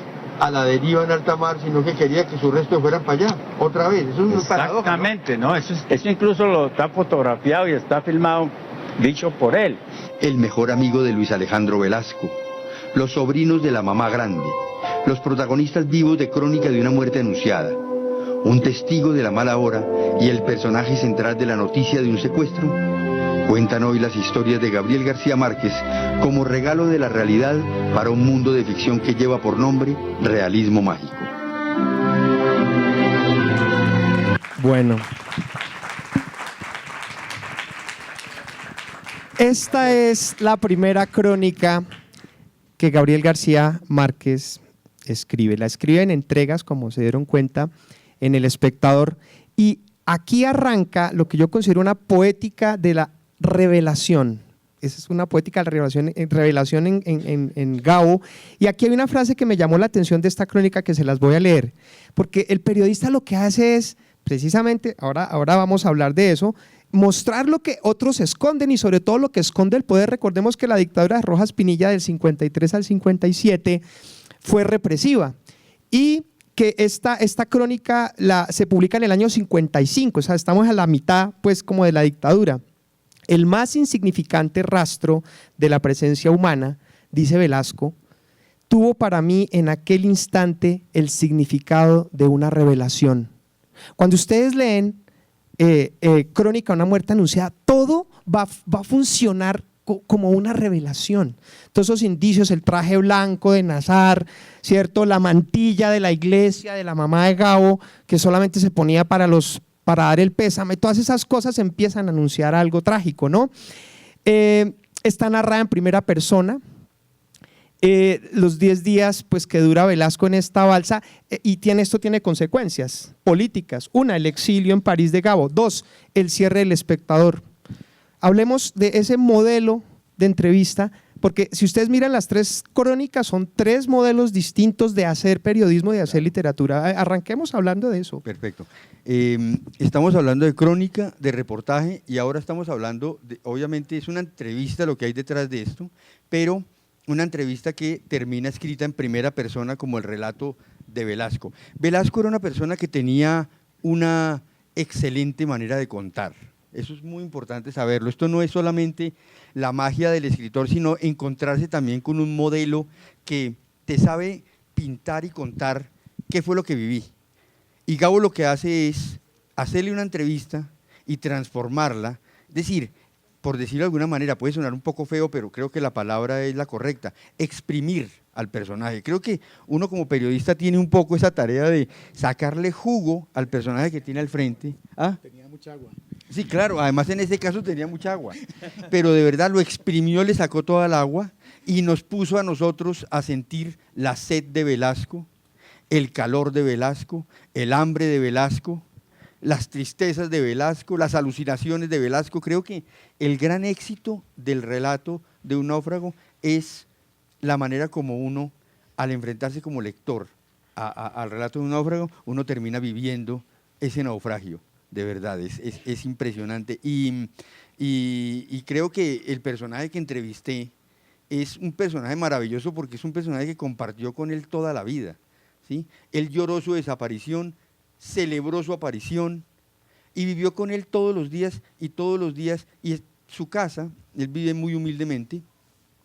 a la deriva en alta mar, sino que quería que sus restos fueran para allá, otra vez. Eso es un paradoja, exactamente, ¿no? Eso incluso lo está fotografiado y está filmado, dicho por él. El mejor amigo de Luis Alejandro Velasco, los sobrinos de la mamá grande, los protagonistas vivos de Crónica de una muerte anunciada, un testigo de la mala hora y el personaje central de la noticia de un secuestro, cuentan hoy las historias de Gabriel García Márquez como regalo de la realidad para un mundo de ficción que lleva por nombre realismo mágico. Bueno. Esta es la primera crónica que Gabriel García Márquez escribe. La escribe en entregas, como se dieron cuenta, en El Espectador. Y aquí arranca lo que yo considero una poética de la revelación. Esa es una poética de la revelación en Gabo. Y aquí hay una frase que me llamó la atención de esta crónica que se las voy a leer. Porque el periodista lo que hace es, precisamente, ahora vamos a hablar de eso, mostrar lo que otros esconden y sobre todo lo que esconde el poder. Recordemos que la dictadura de Rojas Pinilla del 53 al 57 fue represiva y que esta crónica se publica en el año 55, o sea, estamos a la mitad pues como de la dictadura. El más insignificante rastro de la presencia humana, dice Velasco, tuvo para mí en aquel instante el significado de una revelación. Cuando ustedes leen Crónica de una muerte anunciada, todo va a funcionar como una revelación. Todos esos indicios, el traje blanco de Nazar, ¿cierto? La mantilla de la iglesia, de la mamá de Gabo, que solamente se ponía para dar el pésame, todas esas cosas empiezan a anunciar algo trágico, ¿no? Está narrada en primera persona, los 10 días pues, que dura Velasco en esta balsa, y esto tiene consecuencias políticas. Una, el exilio en París de Gabo. 2, el cierre del Espectador. Hablemos de ese modelo de entrevista, porque si ustedes miran las 3 crónicas, son 3 modelos distintos de hacer periodismo y de hacer literatura. Arranquemos hablando de eso. Perfecto. Estamos hablando de crónica, de reportaje, y ahora estamos hablando, obviamente es una entrevista lo que hay detrás de esto, pero una entrevista que termina escrita en primera persona como el relato de Velasco. Velasco era una persona que tenía una excelente manera de contar. Eso es muy importante saberlo. Esto no es solamente la magia del escritor, sino encontrarse también con un modelo que te sabe pintar y contar qué fue lo que viví. Y Gabo lo que hace es hacerle una entrevista y transformarla, es decir, por decirlo de alguna manera, puede sonar un poco feo, pero creo que la palabra es la correcta, exprimir al personaje. Creo que uno como periodista tiene un poco esa tarea de sacarle jugo al personaje que tiene al frente. ¿Ah? Tenía mucha agua. Sí, claro, además en este caso tenía mucha agua, pero de verdad lo exprimió, le sacó toda el agua y nos puso a nosotros a sentir la sed de Velasco, el calor de Velasco, el hambre de Velasco, las tristezas de Velasco, las alucinaciones de Velasco. Creo que el gran éxito del relato de Un náufrago es la manera como uno, al enfrentarse como lector al relato de un náufrago, uno termina viviendo ese naufragio. De verdad, es impresionante. Y creo que el personaje que entrevisté es un personaje maravilloso porque es un personaje que compartió con él toda la vida, ¿sí? Él lloró su desaparición, celebró su aparición y vivió con él todos los días, y su casa, él vive muy humildemente,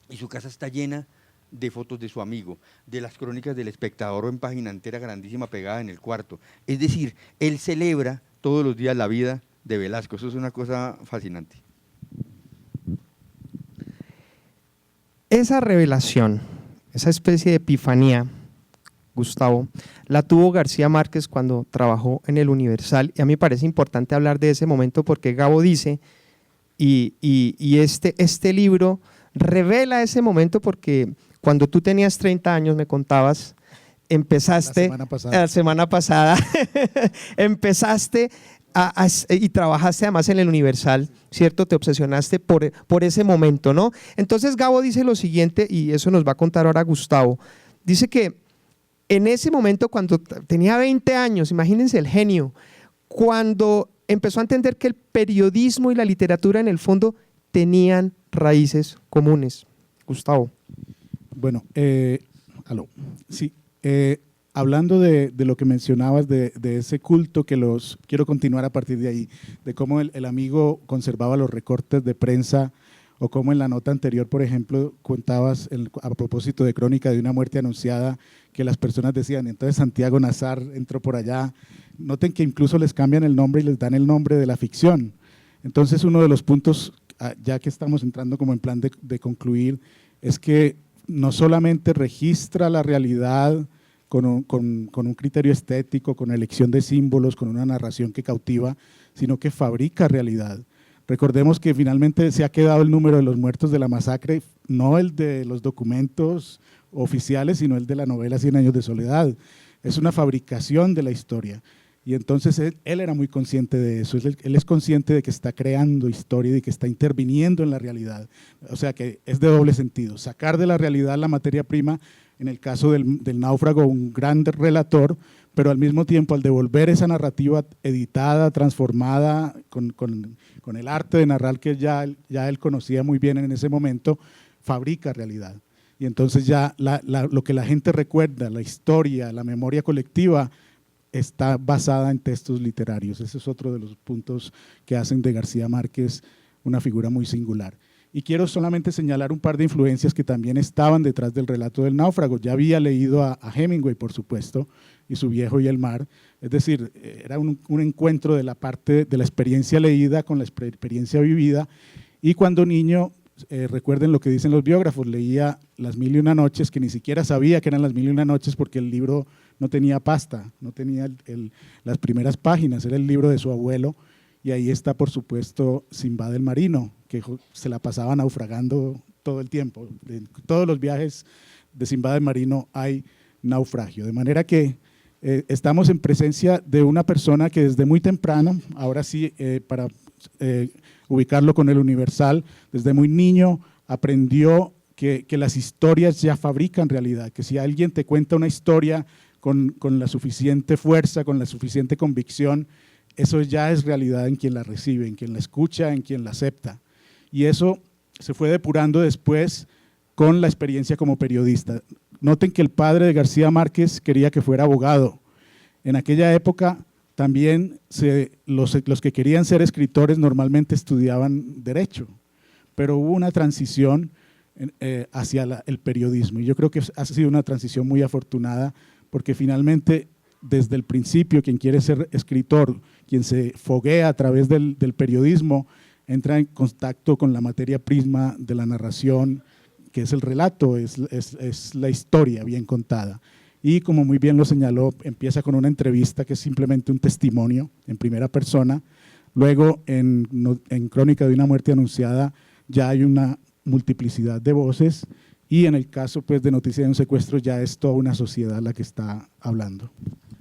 y su casa está llena de fotos de su amigo, de las crónicas del Espectador en página entera grandísima pegada en el cuarto. Es decir, él celebra todos los días la vida de Velasco. Eso es una cosa fascinante. Esa revelación, esa especie de epifanía, Gustavo, la tuvo García Márquez cuando trabajó en El Universal, y a mí me parece importante hablar de ese momento porque Gabo dice, y este libro revela ese momento porque cuando tú tenías 30 años, me contabas, empezaste, la semana pasada, empezaste y trabajaste además en El Universal, ¿cierto? Te obsesionaste por ese momento, ¿no? Entonces Gabo dice lo siguiente, y eso nos va a contar ahora Gustavo, dice que en ese momento cuando tenía 20 años, imagínense el genio, cuando empezó a entender que el periodismo y la literatura en el fondo tenían raíces comunes. Gustavo. Bueno, sí. Hablando de lo que mencionabas, de ese culto que quiero continuar a partir de ahí, de cómo el amigo conservaba los recortes de prensa, o cómo en la nota anterior, por ejemplo, contabas a propósito de Crónica de una muerte anunciada, que las personas decían, entonces Santiago Nazar entró por allá. Noten que incluso les cambian el nombre y les dan el nombre de la ficción. Entonces uno de los puntos, ya que estamos entrando como en plan de concluir, es que no solamente registra la realidad con un criterio estético, con elección de símbolos, con una narración que cautiva, sino que fabrica realidad. Recordemos que finalmente se ha quedado el número de los muertos de la masacre, no el de los documentos oficiales, sino el de la novela 100 años de soledad. Es una fabricación de la historia. Y entonces él era muy consciente de eso, él es consciente de que está creando historia y de que está interviniendo en la realidad. O sea que es de doble sentido, sacar de la realidad la materia prima, en el caso del náufrago, un gran relator, pero al mismo tiempo al devolver esa narrativa editada, transformada, con el arte de narrar que ya él conocía muy bien en ese momento, fabrica realidad. Y entonces ya lo que la gente recuerda, la historia, la memoria colectiva, está basada en textos literarios. Ese es otro de los puntos que hacen de García Márquez una figura muy singular. Y quiero solamente señalar un par de influencias que también estaban detrás del relato del náufrago. Ya había leído a Hemingway, por supuesto, y Su viejo y el mar. Es decir, era un encuentro de la parte de la experiencia leída con la experiencia vivida. Y cuando niño, recuerden lo que dicen los biógrafos, leía Las mil y una noches, que ni siquiera sabía que eran Las mil y una noches porque el libro no tenía pasta, no tenía las primeras páginas, era el libro de su abuelo, y ahí está, por supuesto, Simbad el marino, que se la pasaba naufragando todo el tiempo. En todos los viajes de Simbad el marino hay naufragio, de manera que estamos en presencia de una persona que desde muy temprano, ahora sí, para ubicarlo con el Universal, desde muy niño aprendió que las historias ya fabrican realidad, que si alguien te cuenta una historia con la suficiente fuerza, con la suficiente convicción, eso ya es realidad en quien la recibe, en quien la escucha, en quien la acepta. Y eso se fue depurando después con la experiencia como periodista. Noten que el padre de García Márquez quería que fuera abogado. En aquella época también los que querían ser escritores normalmente estudiaban derecho, pero hubo una transición hacia el periodismo, y yo creo que ha sido una transición muy afortunada, porque finalmente desde el principio quien quiere ser escritor, quien se foguea a través del periodismo, entra en contacto con la materia prima de la narración, que es el relato, es la historia bien contada. Y como muy bien lo señaló, empieza con una entrevista que es simplemente un testimonio en primera persona. Luego en Crónica de una muerte anunciada ya hay una multiplicidad de voces, y en el caso pues, de Noticia de un secuestro ya es toda una sociedad la que está hablando.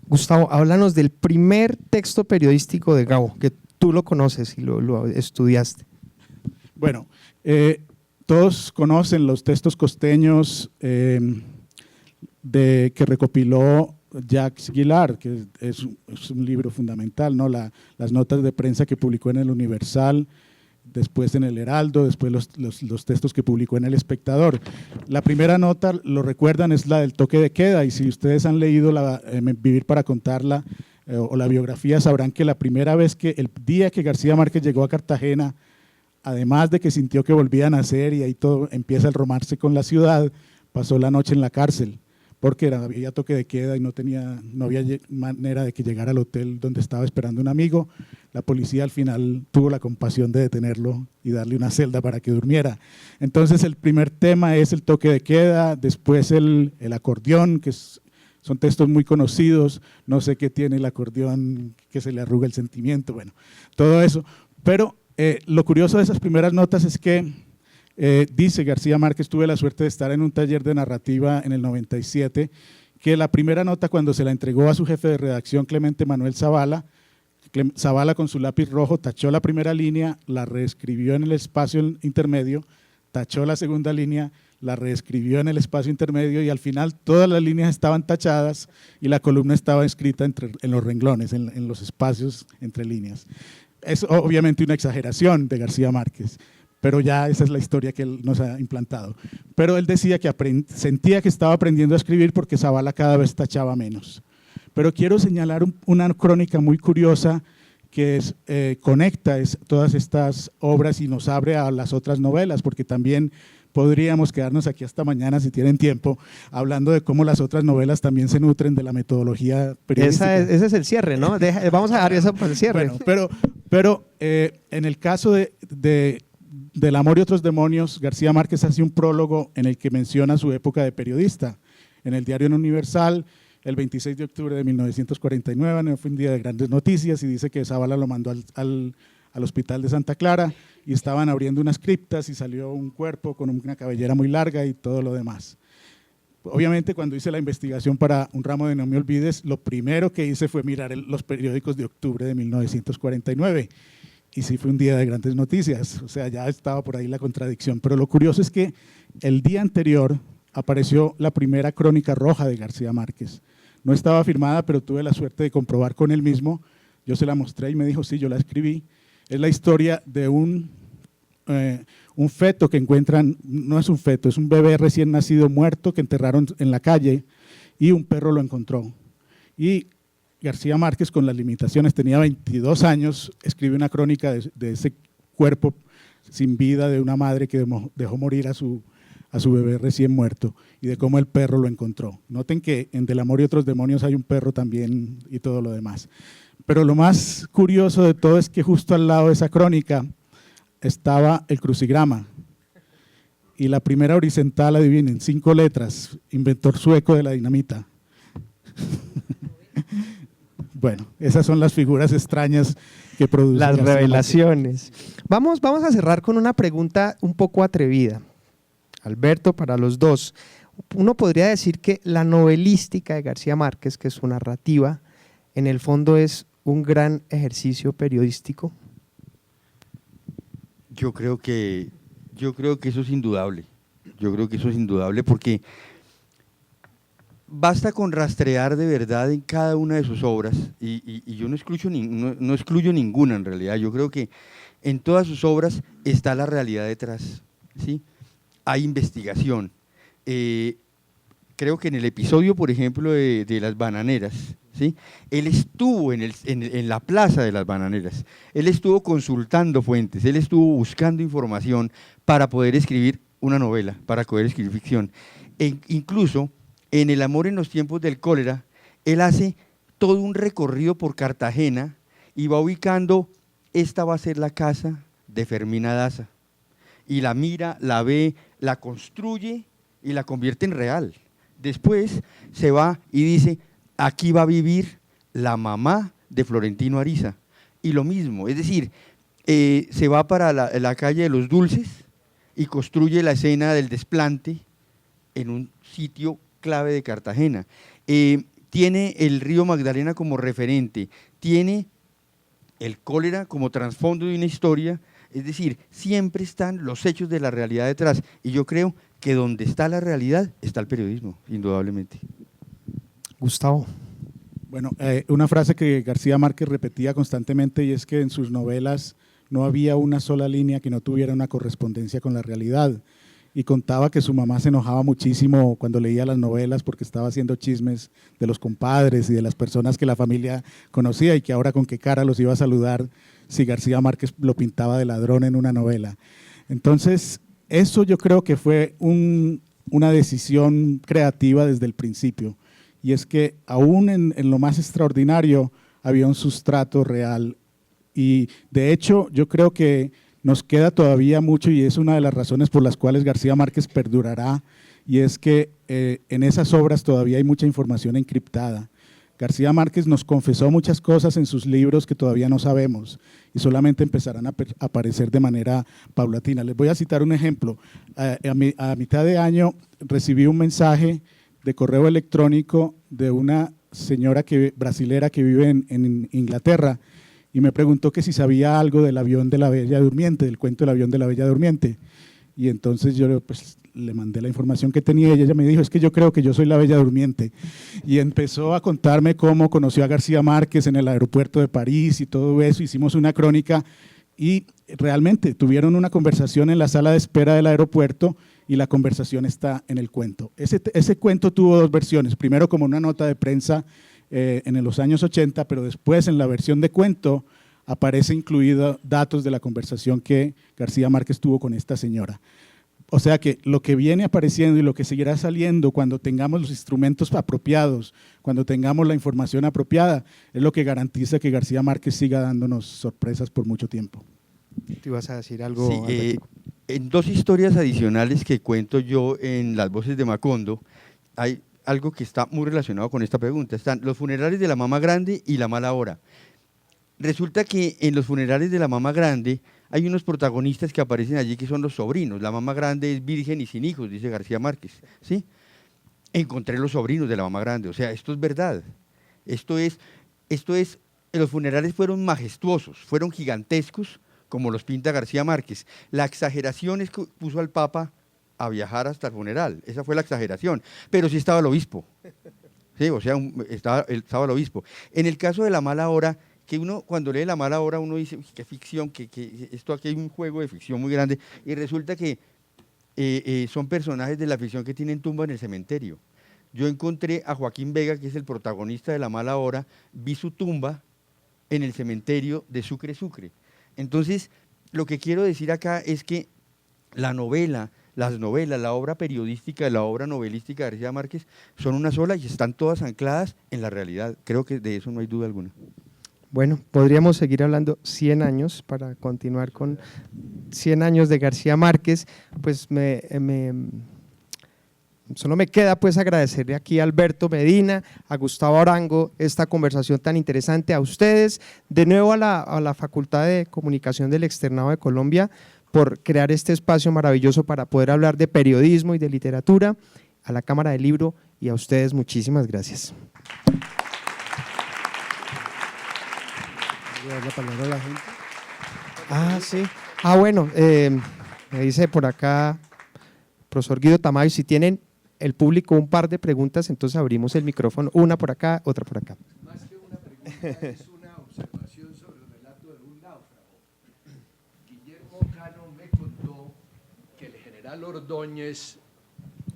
Gustavo, háblanos del primer texto periodístico de Gabo, que tú lo conoces y lo estudiaste. Bueno, todos conocen los textos costeños que recopiló Jacques Guillard, que es un libro fundamental, ¿no? Las notas de prensa que publicó en el Universal, después en el Heraldo, después los textos que publicó en El Espectador. La primera nota, lo recuerdan, es la del toque de queda, y si ustedes han leído Vivir para contarla o la biografía, sabrán que la primera vez el día que García Márquez llegó a Cartagena, además de que sintió que volvía a nacer y ahí todo empieza el romance con la ciudad, pasó la noche en la cárcel, porque había toque de queda y no había manera de que llegara al hotel donde estaba esperando un amigo. La policía al final tuvo la compasión de detenerlo y darle una celda para que durmiera. Entonces el primer tema es el toque de queda, después el acordeón, que son textos muy conocidos, no sé qué tiene el acordeón, que se le arruga el sentimiento, bueno, todo eso. Pero lo curioso de esas primeras notas es que dice García Márquez, tuve la suerte de estar en un taller de narrativa en el 97, que la primera nota cuando se la entregó a su jefe de redacción, Clemente Manuel Zavala, Zavala con su lápiz rojo tachó la primera línea, la reescribió en el espacio intermedio, tachó la segunda línea, la reescribió en el espacio intermedio, y al final todas las líneas estaban tachadas y la columna estaba escrita en los renglones, en los espacios entre líneas. Es obviamente una exageración de García Márquez, pero ya esa es la historia que él nos ha implantado. Pero él decía que sentía que estaba aprendiendo a escribir porque Zavala cada vez tachaba menos. Pero quiero señalar una crónica muy curiosa que conecta todas estas obras y nos abre a las otras novelas, porque también podríamos quedarnos aquí hasta mañana, si tienen tiempo, hablando de cómo las otras novelas también se nutren de la metodología periodística. Ese es el cierre, ¿no? Vamos a dejar eso para el cierre. Bueno, pero en el caso del amor y otros demonios, García Márquez hace un prólogo en el que menciona su época de periodista. En el diario Universal, el 26 de octubre de 1949, fue un día de grandes noticias, y dice que Zavala lo mandó al hospital de Santa Clara y estaban abriendo unas criptas y salió un cuerpo con una cabellera muy larga y todo lo demás. Obviamente, cuando hice la investigación para un ramo de No me olvides, lo primero que hice fue mirar los periódicos de octubre de 1949 y sí fue un día de grandes noticias, o sea, ya estaba por ahí la contradicción, pero lo curioso es que el día anterior apareció la primera crónica roja de García Márquez. No estaba firmada, pero tuve la suerte de comprobar con él mismo. Yo se la mostré y me dijo, sí, yo la escribí. Es la historia de un feto que encuentran, no es un feto, es un bebé recién nacido muerto que enterraron en la calle y un perro lo encontró. Y García Márquez, con las limitaciones, tenía 22 años, escribe una crónica de ese cuerpo sin vida de una madre que dejó morir a su bebé recién muerto y de cómo el perro lo encontró. Noten que en Del amor y otros demonios hay un perro también y todo lo demás. Pero lo más curioso de todo es que justo al lado de esa crónica estaba el crucigrama y la primera horizontal, adivinen, 5 letras, inventor sueco de la dinamita. Bueno, esas son las figuras extrañas que producen las García revelaciones. Vamos a cerrar con una pregunta un poco atrevida. Alberto, para los dos, uno podría decir que la novelística de García Márquez, que es su narrativa, en el fondo es un gran ejercicio periodístico. Yo creo que eso es indudable. Yo creo que eso es indudable porque basta con rastrear de verdad en cada una de sus obras y yo no excluyo ninguna en realidad. Yo creo que en todas sus obras está la realidad detrás, ¿sí? Hay investigación. Creo que en el episodio, por ejemplo, de las bananeras, ¿sí? Él estuvo en la plaza de las bananeras, él estuvo consultando fuentes, él estuvo buscando información para poder escribir una novela, para poder escribir ficción. Incluso en El amor en los tiempos del cólera, él hace todo un recorrido por Cartagena y va ubicando, esta va a ser la casa de Fermina Daza. Y la mira, la ve, la construye y la convierte en real. Después se va y dice, aquí va a vivir la mamá de Florentino Ariza. Y lo mismo, es decir, se va para la calle de los Dulces y construye la escena del desplante en un sitio clave de Cartagena. Tiene el río Magdalena como referente, tiene el cólera como trasfondo de una historia. Es decir, siempre están los hechos de la realidad detrás y yo creo que donde está la realidad está el periodismo, indudablemente. Gustavo. Bueno, una frase que García Márquez repetía constantemente y es que en sus novelas no había una sola línea que no tuviera una correspondencia con la realidad y contaba que su mamá se enojaba muchísimo cuando leía las novelas porque estaba haciendo chismes de los compadres y de las personas que la familia conocía y que ahora con qué cara los iba a saludar si García Márquez lo pintaba de ladrón en una novela. Entonces, eso yo creo que fue una decisión creativa desde el principio, y es que aún en lo más extraordinario había un sustrato real, y de hecho yo creo que nos queda todavía mucho, y es una de las razones por las cuales García Márquez perdurará, y es que en esas obras todavía hay mucha información encriptada. García Márquez nos confesó muchas cosas en sus libros que todavía no sabemos y solamente empezarán a aparecer de manera paulatina. Les voy a citar un ejemplo. A mitad de año recibí un mensaje de correo electrónico de una señora brasilera que vive en Inglaterra y me preguntó que si sabía algo del avión de la Bella Durmiente, del cuento del avión de la Bella Durmiente. Y entonces yo le mandé la información que tenía y ella me dijo, es que yo creo que yo soy la Bella Durmiente. Y empezó a contarme cómo conoció a García Márquez en el aeropuerto de París y todo eso. Hicimos una crónica y realmente tuvieron una conversación en la sala de espera del aeropuerto y la conversación está en el cuento. Ese cuento tuvo 2 versiones, primero como una nota de prensa en los años 80, pero después en la versión de cuento aparece incluido datos de la conversación que García Márquez tuvo con esta señora. O sea que lo que viene apareciendo y lo que seguirá saliendo cuando tengamos los instrumentos apropiados, cuando tengamos la información apropiada, es lo que garantiza que García Márquez siga dándonos sorpresas por mucho tiempo. ¿Te ibas a decir algo? Sí, en 2 historias adicionales que cuento yo en Las voces de Macondo, hay algo que está muy relacionado con esta pregunta. Están los funerales de la mamá grande y la mala hora. resulta que en los funerales de la mamá grande hay unos protagonistas que aparecen allí que son los sobrinos. La mamá grande es virgen y sin hijos, dice García Márquez, ¿sí? Encontré los sobrinos de la mamá grande, o sea, esto es verdad. Esto es, los funerales fueron majestuosos, fueron gigantescos, como los pinta García Márquez. La exageración es que puso al Papa a viajar hasta el funeral, esa fue la exageración, pero sí estaba el obispo, ¿sí? O sea, estaba el obispo. En el caso de La mala hora, que uno cuando lee La mala hora uno dice, qué ficción, que esto aquí hay un juego de ficción muy grande, y resulta que son personajes de la ficción que tienen tumba en el cementerio. Yo encontré a Joaquín Vega, que es el protagonista de La mala hora, vi su tumba en el cementerio de Sucre, Sucre. Entonces, lo que quiero decir acá es que la novela, las novelas, la obra periodística, la obra novelística de García Márquez son una sola y están todas ancladas en la realidad. Creo que de eso no hay duda alguna. Bueno, podríamos seguir hablando 100 años para continuar con 100 años de García Márquez. Pues solo me queda pues agradecerle aquí a Alberto Medina, a Gustavo Arango, esta conversación tan interesante, a ustedes, de nuevo a la Facultad de Comunicación del Externado de Colombia por crear este espacio maravilloso para poder hablar de periodismo y de literatura, a la Cámara del Libro y a ustedes muchísimas gracias. La palabra a la gente. Sí. Bueno, me dice por acá, profesor Guido Tamayo, si tienen el público un par de preguntas, entonces abrimos el micrófono, una por acá, otra por acá. Más que una pregunta, es una observación sobre el relato de un náufrago. Guillermo Cano me contó que el general Ordóñez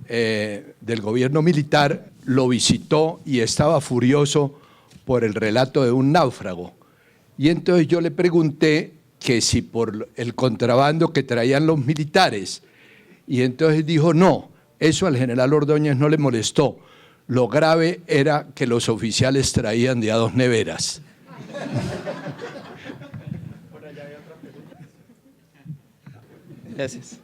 del gobierno militar lo visitó y estaba furioso por el relato de un náufrago. Y entonces yo le pregunté que si por el contrabando que traían los militares, y entonces dijo no, eso al general Ordóñez no le molestó, lo grave era que los oficiales traían de a 2 neveras. Gracias.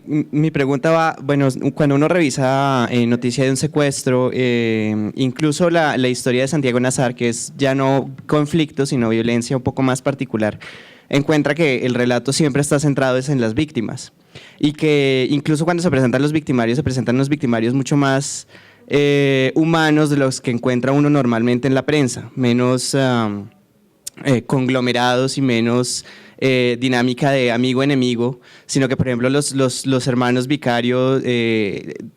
Mi pregunta va, bueno, cuando uno revisa noticia de un secuestro, incluso la historia de Santiago Nazar, que es ya no conflicto, sino violencia un poco más particular, encuentra que el relato siempre está centrado en las víctimas y que incluso cuando se presentan los victimarios, se presentan los victimarios mucho más humanos de los que encuentra uno normalmente en la prensa, menos conglomerados y menos dinámica de amigo-enemigo, sino que, por ejemplo, los hermanos Vicario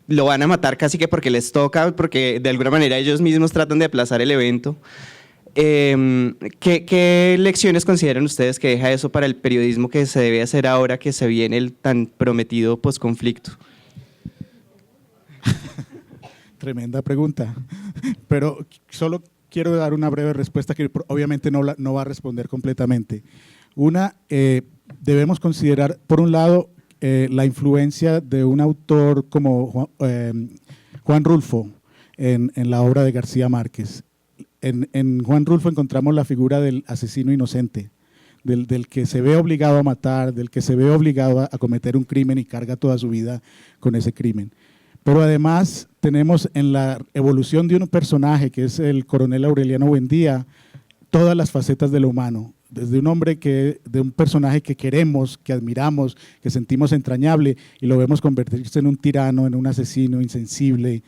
lo van a matar casi que porque les toca, porque de alguna manera ellos mismos tratan de aplazar el evento. ¿Qué lecciones consideran ustedes que deja eso para el periodismo que se debe hacer ahora que se viene el tan prometido posconflicto? Tremenda pregunta, pero solo quiero dar una breve respuesta que obviamente no va a responder completamente. Una, debemos considerar, por un lado, la influencia de un autor como Juan Rulfo en la obra de García Márquez. En Juan Rulfo encontramos la figura del asesino inocente, del que se ve obligado a matar, del que se ve obligado a cometer un crimen y carga toda su vida con ese crimen. Pero además tenemos en la evolución de un personaje que es el coronel Aureliano Buendía, todas las facetas de lo humano, desde un hombre de un personaje que queremos, que admiramos, que sentimos entrañable y lo vemos convertirse en un tirano, en un asesino insensible,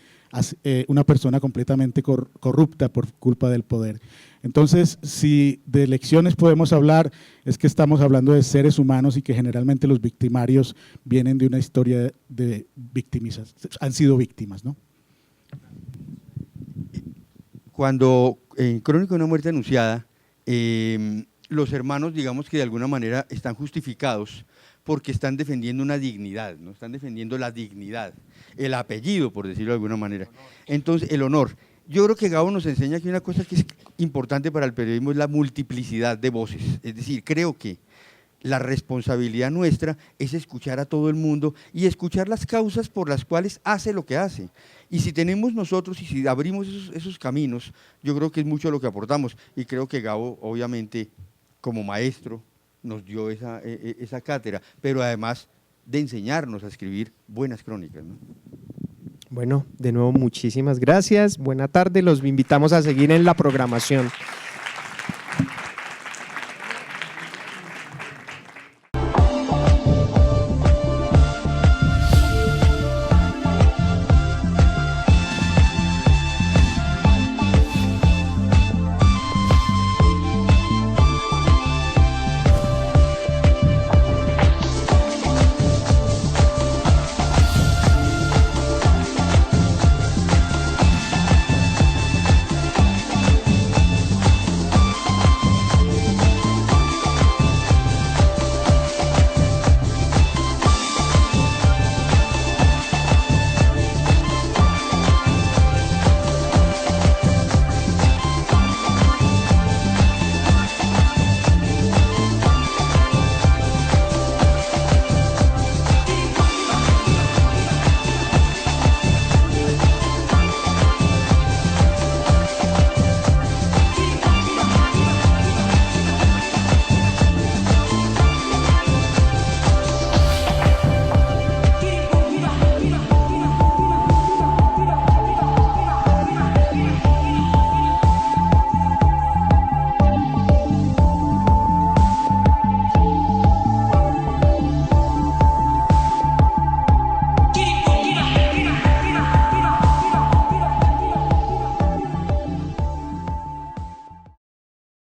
una persona completamente corrupta por culpa del poder. Entonces, si de lecciones podemos hablar, es que estamos hablando de seres humanos y que generalmente los victimarios vienen de una historia de victimización, han sido víctimas, ¿no? Cuando en Crónica de una muerte anunciada, los hermanos, digamos que de alguna manera están justificados porque están defendiendo una dignidad, ¿no? Están defendiendo la dignidad, el apellido, por decirlo de alguna manera. Entonces, el honor. Yo creo que Gabo nos enseña que una cosa que es importante para el periodismo es la multiplicidad de voces. Es decir, creo que la responsabilidad nuestra es escuchar a todo el mundo y escuchar las causas por las cuales hace lo que hace. Y si tenemos nosotros y si abrimos esos caminos, yo creo que es mucho lo que aportamos. Y creo que Gabo, obviamente, como maestro, nos dio esa cátedra, pero además de enseñarnos a escribir buenas crónicas, ¿no? Bueno, de nuevo muchísimas gracias, buena tarde, los invitamos a seguir en la programación.